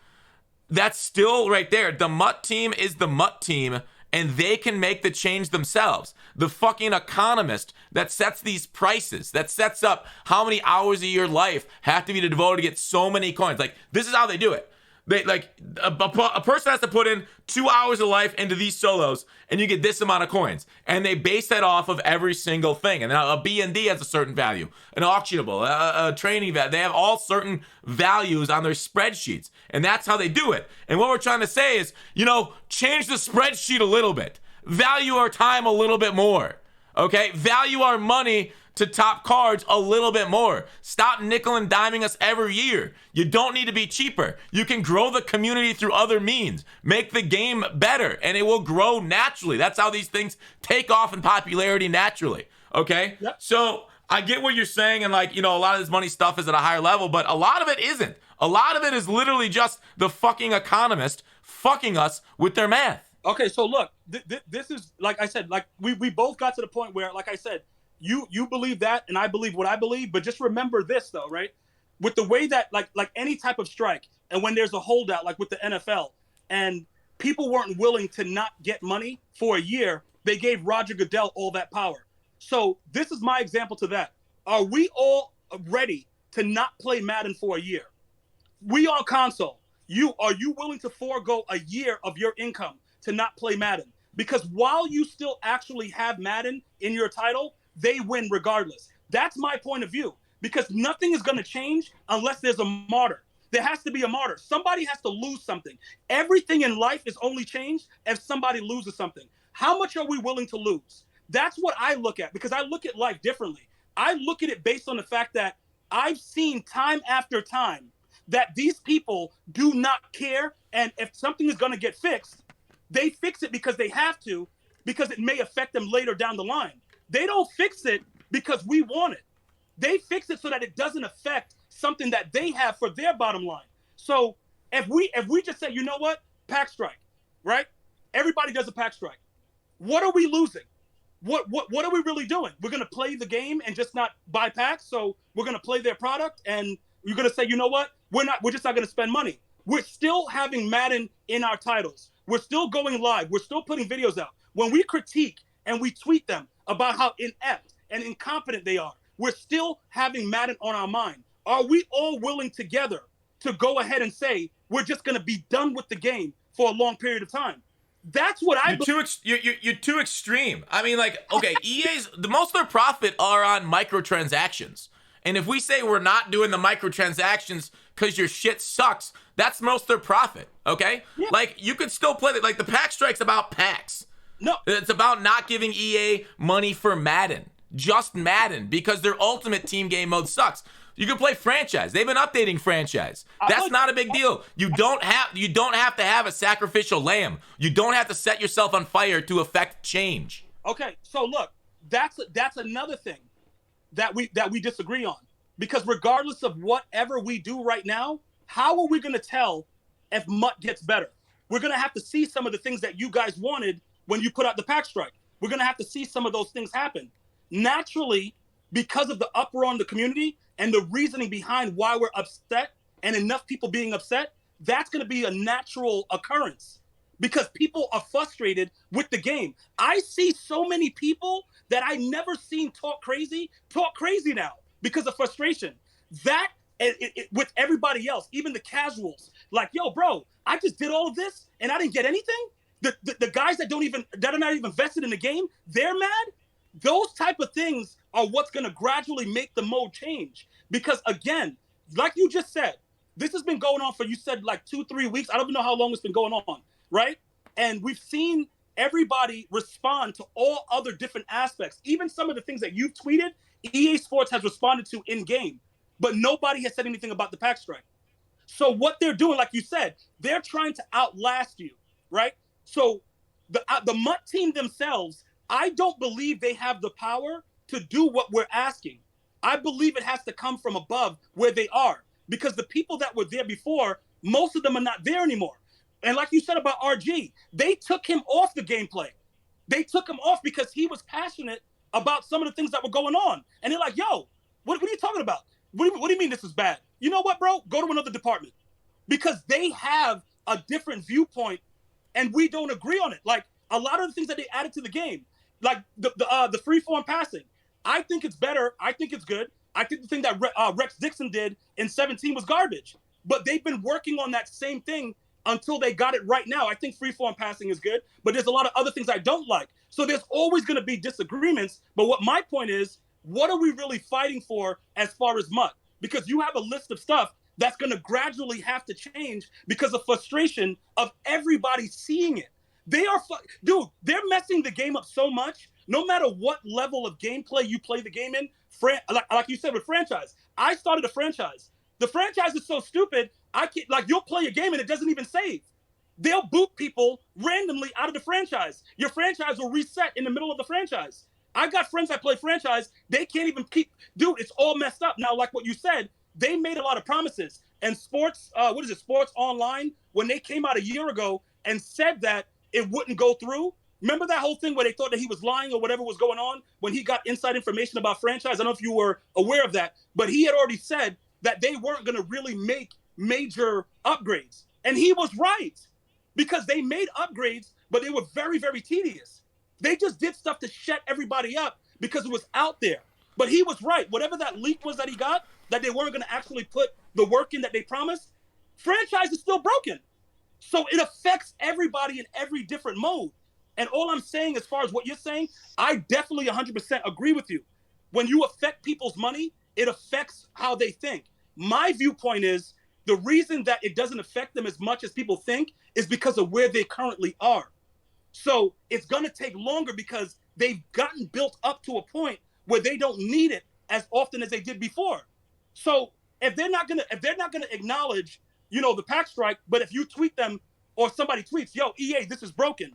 [SPEAKER 2] that's still right there. The MUT team is the MUT team, and they can make the change themselves. The fucking economist that sets these prices, that sets up how many hours of your life have to be devoted to get so many coins. Like, this is how they do it. They, like, a person has to put in 2 hours of life into these solos, and you get this amount of coins. And they base that off of every single thing. And now a B&D has a certain value, an auctionable, a training value. They have all certain values on their spreadsheets. And that's how they do it. And what we're trying to say is, change the spreadsheet a little bit. Value our time a little bit more. Okay? Value our money to top cards a little bit more. Stop nickel and diming us every year. You don't need to be cheaper. You can grow the community through other means. Make the game better, and it will grow naturally. That's how these things take off in popularity naturally. Okay? Yep. So I get what you're saying, and like, a lot of this money stuff is at a higher level, but a lot of it isn't. A lot of it is literally just the fucking economist fucking us with their math.
[SPEAKER 1] Okay, so look, this is, like I said, like we both got to the point where, like I said, you believe that, and I believe what I believe, but just remember this though, right? With the way that like any type of strike, and when there's a holdout, like with the NFL, and people weren't willing to not get money for a year, they gave Roger Goodell all that power. So this is my example to that. Are we all ready to not play Madden for a year? We on console. Are you willing to forego a year of your income to not play Madden? Because while you still actually have Madden in your title, they win regardless. That's my point of view, because nothing is going to change unless there's a martyr. There has to be a martyr. Somebody has to lose something. Everything in life is only changed if somebody loses something. How much are we willing to lose? That's what I look at, because I look at life differently. I look at it based on the fact that I've seen time after time that these people do not care. And if something is going to get fixed, they fix it because they have to, because it may affect them later down the line. They don't fix it because we want it. They fix it so that it doesn't affect something that they have for their bottom line. So if we just say, you know what, pack strike, right? Everybody does a pack strike. What are we losing? What are we really doing? We're going to play the game and just not buy packs. So we're going to play their product, and you're going to say, you know what, we're just not going to spend money. We're still having Madden in our titles. We're still going live. We're still putting videos out. When we critique and we tweet them about how inept and incompetent they are, we're still having Madden on our mind. Are we all willing together to go ahead and say we're just going to be done with the game for a long period of time? That's what
[SPEAKER 2] you're too extreme. I mean, like, okay, EA's, the most of their profit are on microtransactions. And if we say we're not doing the microtransactions because your shit sucks, that's most of their profit, okay? Yeah. Like, you could still play it. Like, the pack strike's about packs.
[SPEAKER 1] No.
[SPEAKER 2] It's about not giving EA money for Madden. Just Madden, because their ultimate team game mode sucks. You can play franchise. They've been updating franchise. That's not a big deal. You don't have to have a sacrificial lamb. You don't have to set yourself on fire to affect change.
[SPEAKER 1] Okay, so look, that's another thing that we disagree on. Because regardless of whatever we do right now, how are we going to tell if Mutt gets better? We're going to have to see some of the things that you guys wanted when you put out the pack strike. We're going to have to see some of those things happen. Naturally, because of the uproar in the community and the reasoning behind why we're upset and enough people being upset, that's going to be a natural occurrence because people are frustrated with the game. I see so many people that I never seen talk crazy now because of frustration. That with everybody else, even the casuals, like, yo, bro, I just did all of this and I didn't get anything. The guys that are not even vested in the game, they're mad. Those type of things are what's going to gradually make the mode change. Because again, like you just said, this has been going on for, you said like 2-3 weeks. I don't even know how long it's been going on, right? And we've seen everybody respond to all other different aspects. Even some of the things that you've tweeted, EA Sports has responded to in game, but nobody has said anything about the pack strike. So what they're doing, like you said, they're trying to outlast you, right? So the Mutt team themselves, I don't believe they have the power to do what we're asking. I believe it has to come from above where they are, because the people that were there before, most of them are not there anymore. And like you said about RG, they took him off the gameplay. They took him off because he was passionate about some of the things that were going on. And they're like, yo, what are you talking about? What do you mean this is bad? You know what, bro? Go to another department. Because they have a different viewpoint and we don't agree on it. Like a lot of the things that they added to the game, like the free-form passing, I think it's better. I think it's good. I think the thing that Rex Dixon did in 17 was garbage. But they've been working on that same thing until they got it right now. I think free-form passing is good, but there's a lot of other things I don't like. So there's always going to be disagreements. But what my point is, what are we really fighting for as far as Mutt? Because you have a list of stuff that's going to gradually have to change because of frustration of everybody seeing it. Dude, they're messing the game up so much. No matter what level of gameplay you play the game in, like you said with franchise, I started a franchise. The franchise is so stupid. You'll play a game and it doesn't even save. They'll boot people randomly out of the franchise. Your franchise will reset in the middle of the franchise. I got friends that play franchise. They can't even dude, it's all messed up. Now, like what you said, they made a lot of promises. And Sports Online, when they came out a year ago and said that it wouldn't go through, remember that whole thing where they thought that he was lying or whatever was going on when he got inside information about franchise? I don't know if you were aware of that, but he had already said that they weren't going to really make major upgrades. And he was right, because they made upgrades, but they were very, very tedious. They just did stuff to shut everybody up because it was out there. But he was right. Whatever that leak was that he got, that they weren't going to actually put the work in that they promised, franchise is still broken. So it affects everybody in every different mode. And all I'm saying, as far as what you're saying, I definitely 100% agree with you. When you affect people's money, it affects how they think. My viewpoint is the reason that it doesn't affect them as much as people think is because of where they currently are. So it's going to take longer because they've gotten built up to a point where they don't need it as often as they did before. So if they're not going to acknowledge, the pack strike, but if you tweet them or somebody tweets, yo, EA, this is broken,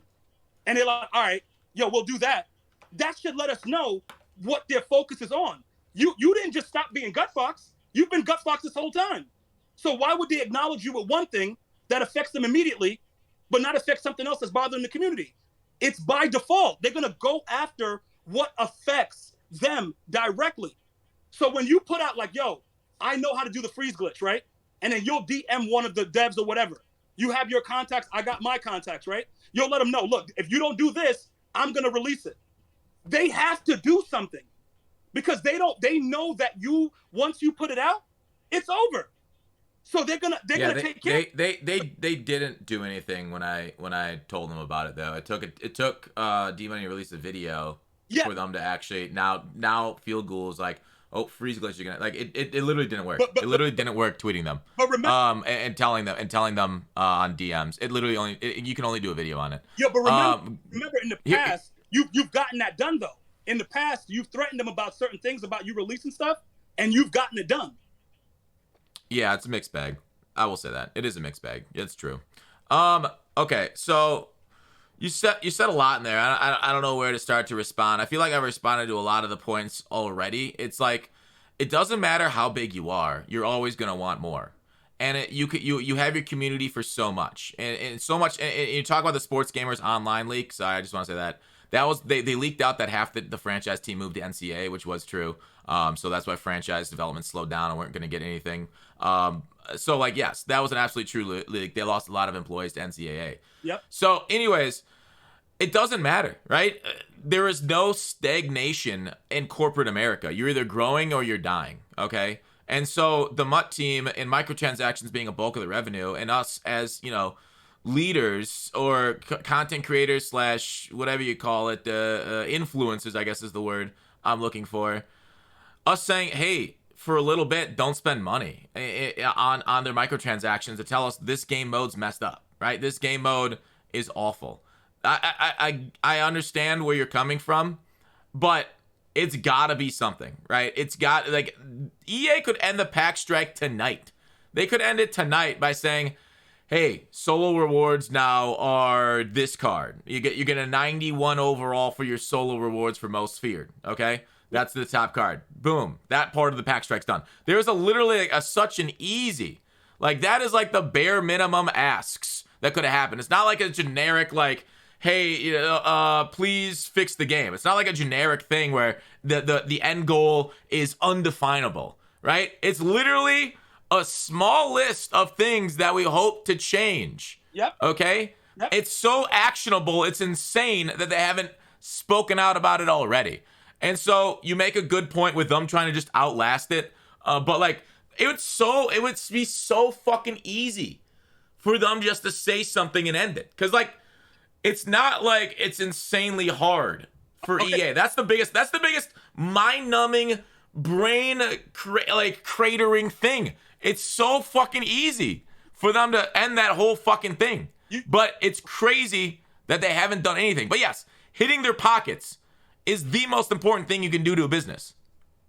[SPEAKER 1] and they're like, all right, yo, we'll do that. That should let us know what their focus is on. You didn't just stop being Gutfox. You've been Gutfox this whole time. So why would they acknowledge you with one thing that affects them immediately, but not affect something else that's bothering the community? It's by default. They're going to go after what affects them directly. So when you put out like, yo, I know how to do the freeze glitch, right? And then you'll DM one of the devs or whatever. You have your contacts. I got my contacts, right? You'll let them know, look, if you don't do this, I'm going to release it. They have to do something because they know that once you put it out, it's over. So they're gonna take care.
[SPEAKER 2] They didn't do anything when I told them about it though. It took D-Money to release a video for them to actually now Field Ghoul is like, oh, freeze glitch, you're gonna like it literally didn't work. It literally didn't work tweeting them.
[SPEAKER 1] But remember,
[SPEAKER 2] and telling them on DMs. It literally you can only do a video on it.
[SPEAKER 1] Yeah, but remember in the past you've gotten that done though. In the past, you've threatened them about certain things about you releasing stuff, and you've gotten it done.
[SPEAKER 2] Yeah, it's a mixed bag. I will say that. It is a mixed bag. It's true. Okay, so you said a lot in there. I don't know where to start to respond. I feel like I've responded to a lot of the points already. It's like, it doesn't matter how big you are, you're always gonna want more. And you have your community for so much, and so much. And you talk about the Sports Gamers Online leak. Sorry, I just want to say that was they leaked out that half the franchise team moved to NCAA, which was true. So that's why franchise development slowed down and weren't going to get anything. So like, yes, that was an absolutely true leak. They lost a lot of employees to NCAA.
[SPEAKER 1] Yep.
[SPEAKER 2] So anyways, it doesn't matter, right? There is no stagnation in corporate America. You're either growing or you're dying, okay? And so the MUT team and microtransactions being a bulk of the revenue, and us as, you know, leaders or content creators / whatever you call it, influencers, I guess is the word I'm looking for, us saying, hey, for a little bit, don't spend money on their microtransactions to tell us this game mode's messed up, right? This game mode is awful. I understand where you're coming from, but it's gotta be something, right? It's got, like, EA could end the pack strike tonight. They could end it tonight by saying, hey, solo rewards now are this card. You get a 91 overall for your solo rewards for most feared, okay? That's the top card. Boom. That part of the pack strike's done. There's literally such an easy, like, that is like the bare minimum asks that could have happened. It's not like a generic, like, hey, please fix the game. It's not like a generic thing where the end goal is undefinable, right? It's literally a small list of things that we hope to change.
[SPEAKER 1] Yep.
[SPEAKER 2] Okay?
[SPEAKER 1] Yep.
[SPEAKER 2] It's so actionable, it's insane that they haven't spoken out about it already. And so you make a good point with them trying to just outlast it. But like, it would be so fucking easy for them just to say something and end it. Because like, it's not like it's insanely hard for EA. That's the biggest mind-numbing, brain cratering thing. It's so fucking easy for them to end that whole fucking thing. But it's crazy that they haven't done anything. But yes, hitting their pockets is the most important thing you can do to a business.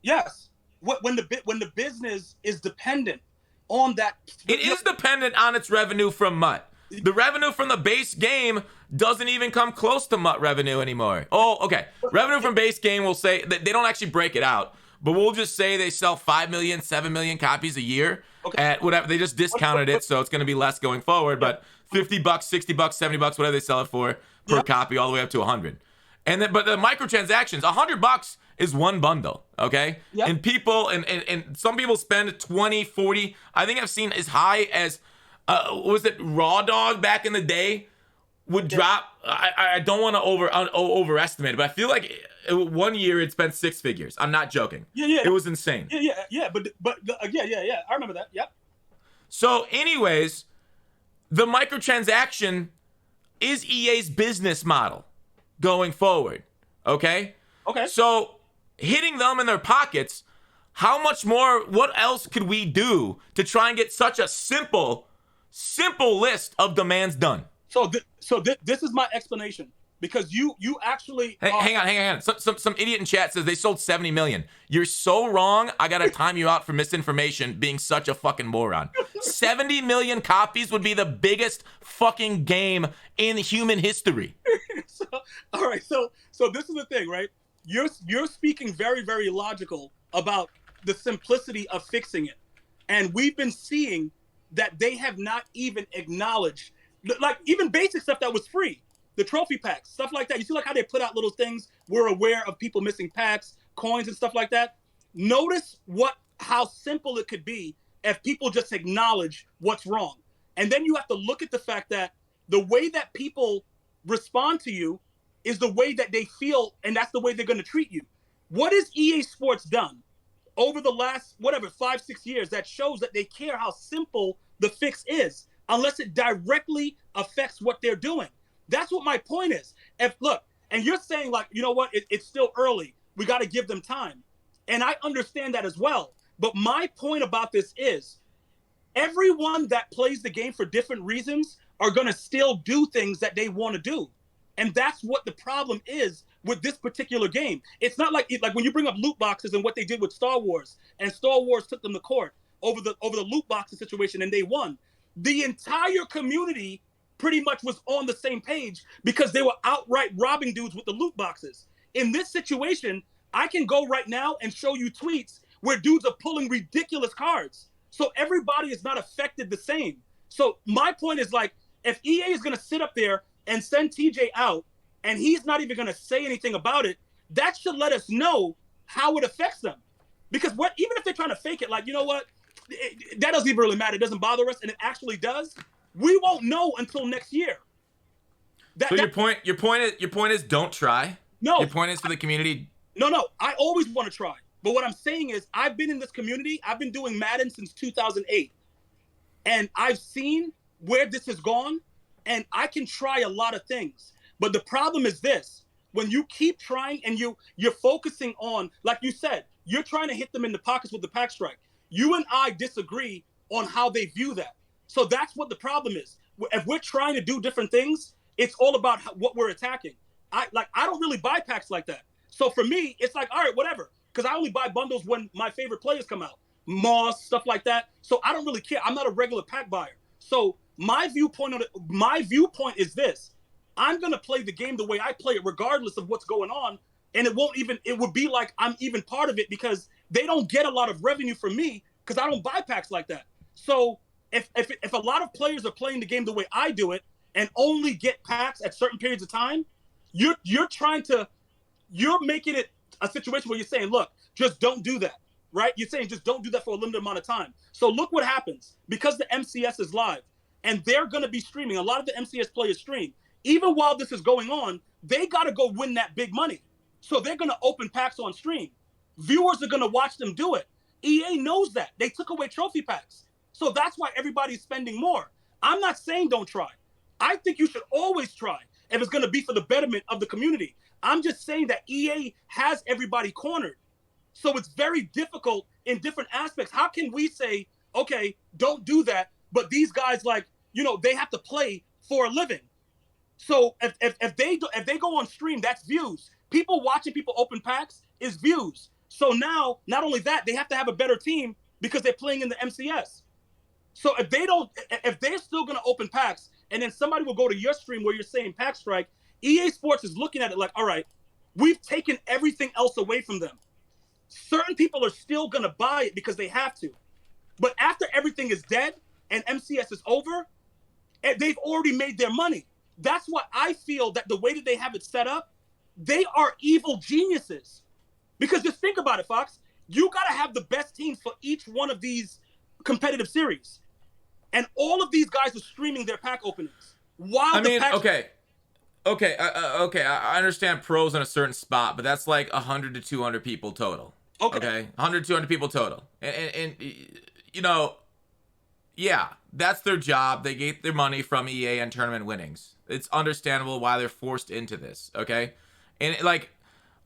[SPEAKER 1] Yes. When the business is dependent on that.
[SPEAKER 2] It is dependent on its revenue from MUT. The revenue from the base game doesn't even come close to MUT revenue anymore. Oh, okay. Revenue from base game, we'll say, they don't actually break it out, but we'll just say they sell 5 million, 7 million copies a year at whatever. They just discounted it, so it's going to be less going forward, but $50, $60, $70, whatever they sell it for per copy, all the way up to 100. And then, but the microtransactions, $100 is one bundle, okay? Yep. And people, and some people spend 20, 40. I think I've seen as high as, was it Raw Dog back in the day would drop. I don't want to overestimate it, but I feel like 1 year it spent 6 figures. I'm not joking.
[SPEAKER 1] Yeah.
[SPEAKER 2] It was insane.
[SPEAKER 1] Yeah. But yeah. I remember that. Yep.
[SPEAKER 2] So, anyways, the microtransaction is EA's business model going forward. Okay. So, hitting them in their pockets, how much more? What else could we do to try and get such a simple list of demands done?
[SPEAKER 1] So this is my explanation, because you actually
[SPEAKER 2] hang on. Some idiot in chat says they sold 70 million. You're so wrong. I gotta time you out for misinformation, being such a fucking moron. 70 million copies would be the biggest fucking game in human history.
[SPEAKER 1] All right. So this is the thing, right? You're speaking very, very logical about the simplicity of fixing it, and we've been seeing that they have not even acknowledged, like, even basic stuff that was free, the trophy packs, stuff like that. You see, like, how they put out little things. We're aware of people missing packs, coins, and stuff like that. Notice how simple it could be if people just acknowledge what's wrong. And then you have to look at the fact that the way that people respond to you is the way that they feel, and that's the way they're going to treat you. What has EA Sports done over the last, 5-6 years that shows that they care how simple the fix is, unless it directly affects what they're doing? That's what my point is. And you're saying, like, you know what, it's still early. We got to give them time. And I understand that as well. But my point about this is everyone that plays the game for different reasons are going to still do things that they want to do. And that's what the problem is with this particular game. It's not like when you bring up loot boxes and what they did with Star Wars, and Star Wars took them to court. over the loot boxing situation, and they won. The entire community pretty much was on the same page because they were outright robbing dudes with the loot boxes. In this situation, I can go right now and show you tweets where dudes are pulling ridiculous cards. So everybody is not affected the same. So my point is, like, if EA is going to sit up there and send TJ out and he's not even going to say anything about it, that should let us know how it affects them. Because even if they're trying to fake it, like, you know what, that doesn't even really matter. It doesn't bother us, and it actually does. We won't know until next year.
[SPEAKER 2] So your point is don't try.
[SPEAKER 1] No.
[SPEAKER 2] Your point is for the community.
[SPEAKER 1] No. I always want to try. But what I'm saying is, I've been in this community. I've been doing Madden since 2008. And I've seen where this has gone, and I can try a lot of things. But the problem is this: when you keep trying and you're focusing on, like you said, you're trying to hit them in the pockets with the pack strike. You and I disagree on how they view that. So that's what the problem is. If we're trying to do different things, it's all about what we're attacking. I don't really buy packs like that. So for me, it's like, all right, whatever. Because I only buy bundles when my favorite players come out. Moss, stuff like that. So I don't really care. I'm not a regular pack buyer. So my viewpoint is this: I'm gonna play the game the way I play it, regardless of what's going on. And it would be like I'm even part of it, because they don't get a lot of revenue from me because I don't buy packs like that. So if a lot of players are playing the game the way I do it and only get packs at certain periods of time, you're making it a situation where you're saying, look, just don't do that, right? You're saying just don't do that for a limited amount of time. So look what happens. Because the MCS is live and they're going to be streaming, a lot of the MCS players stream. Even while this is going on, they got to go win that big money. So they're going to open packs on stream. Viewers are going to watch them do it. EA knows that. They took away trophy packs. So that's why everybody's spending more. I'm not saying don't try. I think you should always try if it's going to be for the betterment of the community. I'm just saying that EA has everybody cornered. So it's very difficult in different aspects. How can we say, okay, don't do that, but these guys, like, you know, they have to play for a living. So if they go on stream, that's views. People watching people open packs is views. So now, not only that, they have to have a better team because they're playing in the MCS. So if they're still going to open packs, and then somebody will go to your stream where you're saying pack strike, EA Sports is looking at it like, all right, we've taken everything else away from them. Certain people are still going to buy it because they have to. But after everything is dead and MCS is over, they've already made their money. That's why I feel that the way that they have it set up, they are evil geniuses. Because just think about it, Fox. You got to have the best teams for each one of these competitive series. And all of these guys are streaming their pack openings.
[SPEAKER 2] Okay, I understand pros in a certain spot, but that's like 100 to 200 people total. Okay? 100 to 200 people total. And you know, yeah, that's their job. They get their money from EA and tournament winnings. It's understandable why they're forced into this, okay? And, like,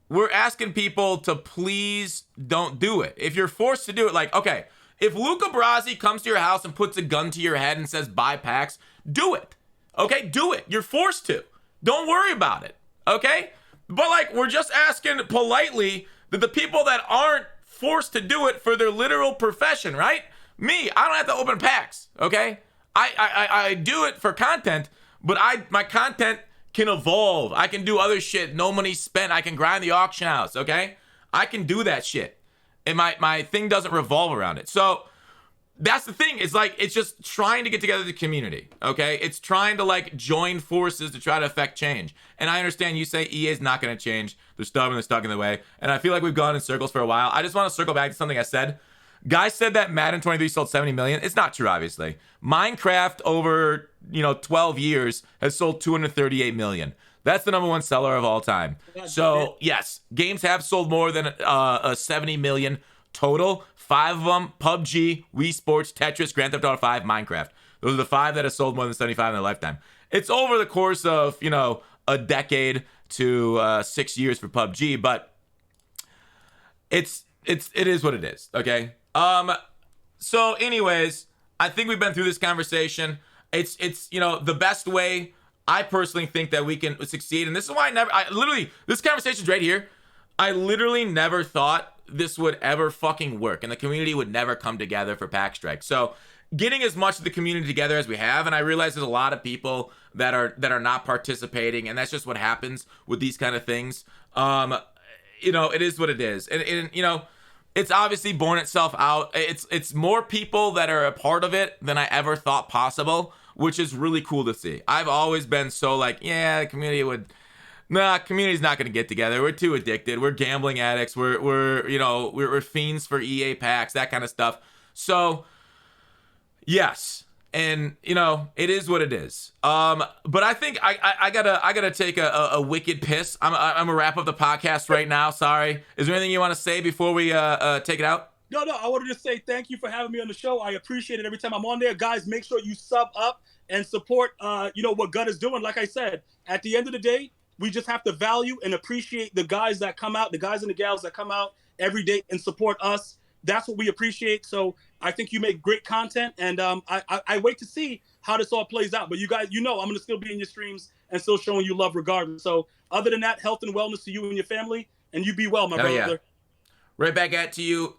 [SPEAKER 2] we're asking people to please don't do it. If you're forced to do it, like, okay, if Luca Brasi comes to your house and puts a gun to your head and says buy packs, do it. Okay, do it. You're forced to. Don't worry about it, okay? But, like, we're just asking politely that the people that aren't forced to do it for their literal profession, right? Me, I don't have to open packs, okay? I do it for content, but my content can evolve. I can do other shit. No money spent. I can grind the auction house, okay? I can do that shit. And my thing doesn't revolve around it. So that's the thing. It's like, it's just trying to get together the community, okay? It's trying to, like, join forces to try to affect change. And I understand you say EA is not going to change. They're stubborn. They're stuck in the way. And I feel like we've gone in circles for a while. I just want to circle back to something I said. Guy said that Madden 23 sold 70 million. It's not true, obviously. Minecraft over, 12 years has sold 238 million. That's the number one seller of all time. So, yes, games have sold more than 70 million total. 5 of them, PUBG, Wii Sports, Tetris, Grand Theft Auto 5, Minecraft. Those are the 5 that have sold more than 75 in their lifetime. It's over the course of, a decade to 6 years for PUBG, but it is what it is, okay? So anyways, I think we've been through this conversation. It's the best way I personally think that we can succeed. And this is why this conversation's right here. I literally never thought this would ever fucking work, and the community would never come together for Pack Strike. So getting as much of the community together as we have, and I realize there's a lot of people that are not participating, and that's just what happens with these kind of things. You know, it is what it is, and you know, it's obviously borne itself out. It's more people that are a part of it than I ever thought possible, which is really cool to see. I've always been so like, yeah, the community would. Nah, community's not gonna get together. We're too addicted. We're gambling addicts. We're fiends for EA packs, that kind of stuff. So, yes, and you know, it is what it is. But I think I gotta take a wicked piss. I'm gonna wrap up the podcast right now. Sorry. Is there anything you want to say before we take it out?
[SPEAKER 1] No, I wanted to say thank you for having me on the show. I appreciate it every time I'm on there. Guys, make sure you sub up and support what Gut is doing. Like I said, at the end of the day, we just have to value and appreciate the guys that come out, the guys and the gals that come out every day and support us. That's what we appreciate. So I think you make great content, and I wait to see how this all plays out. But you guys, I'm going to still be in your streams and still showing you love regardless. So other than that, health and wellness to you and your family, and you be well, my brother.
[SPEAKER 2] Yeah. Right back at you,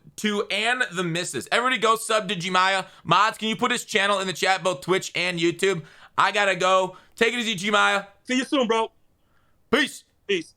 [SPEAKER 2] and the missus. Everybody go sub to Gmia. Mods, can you put his channel in the chat, both Twitch and YouTube? I gotta go. Take it easy, Gmia.
[SPEAKER 1] See you soon, bro.
[SPEAKER 2] Peace.
[SPEAKER 1] Peace.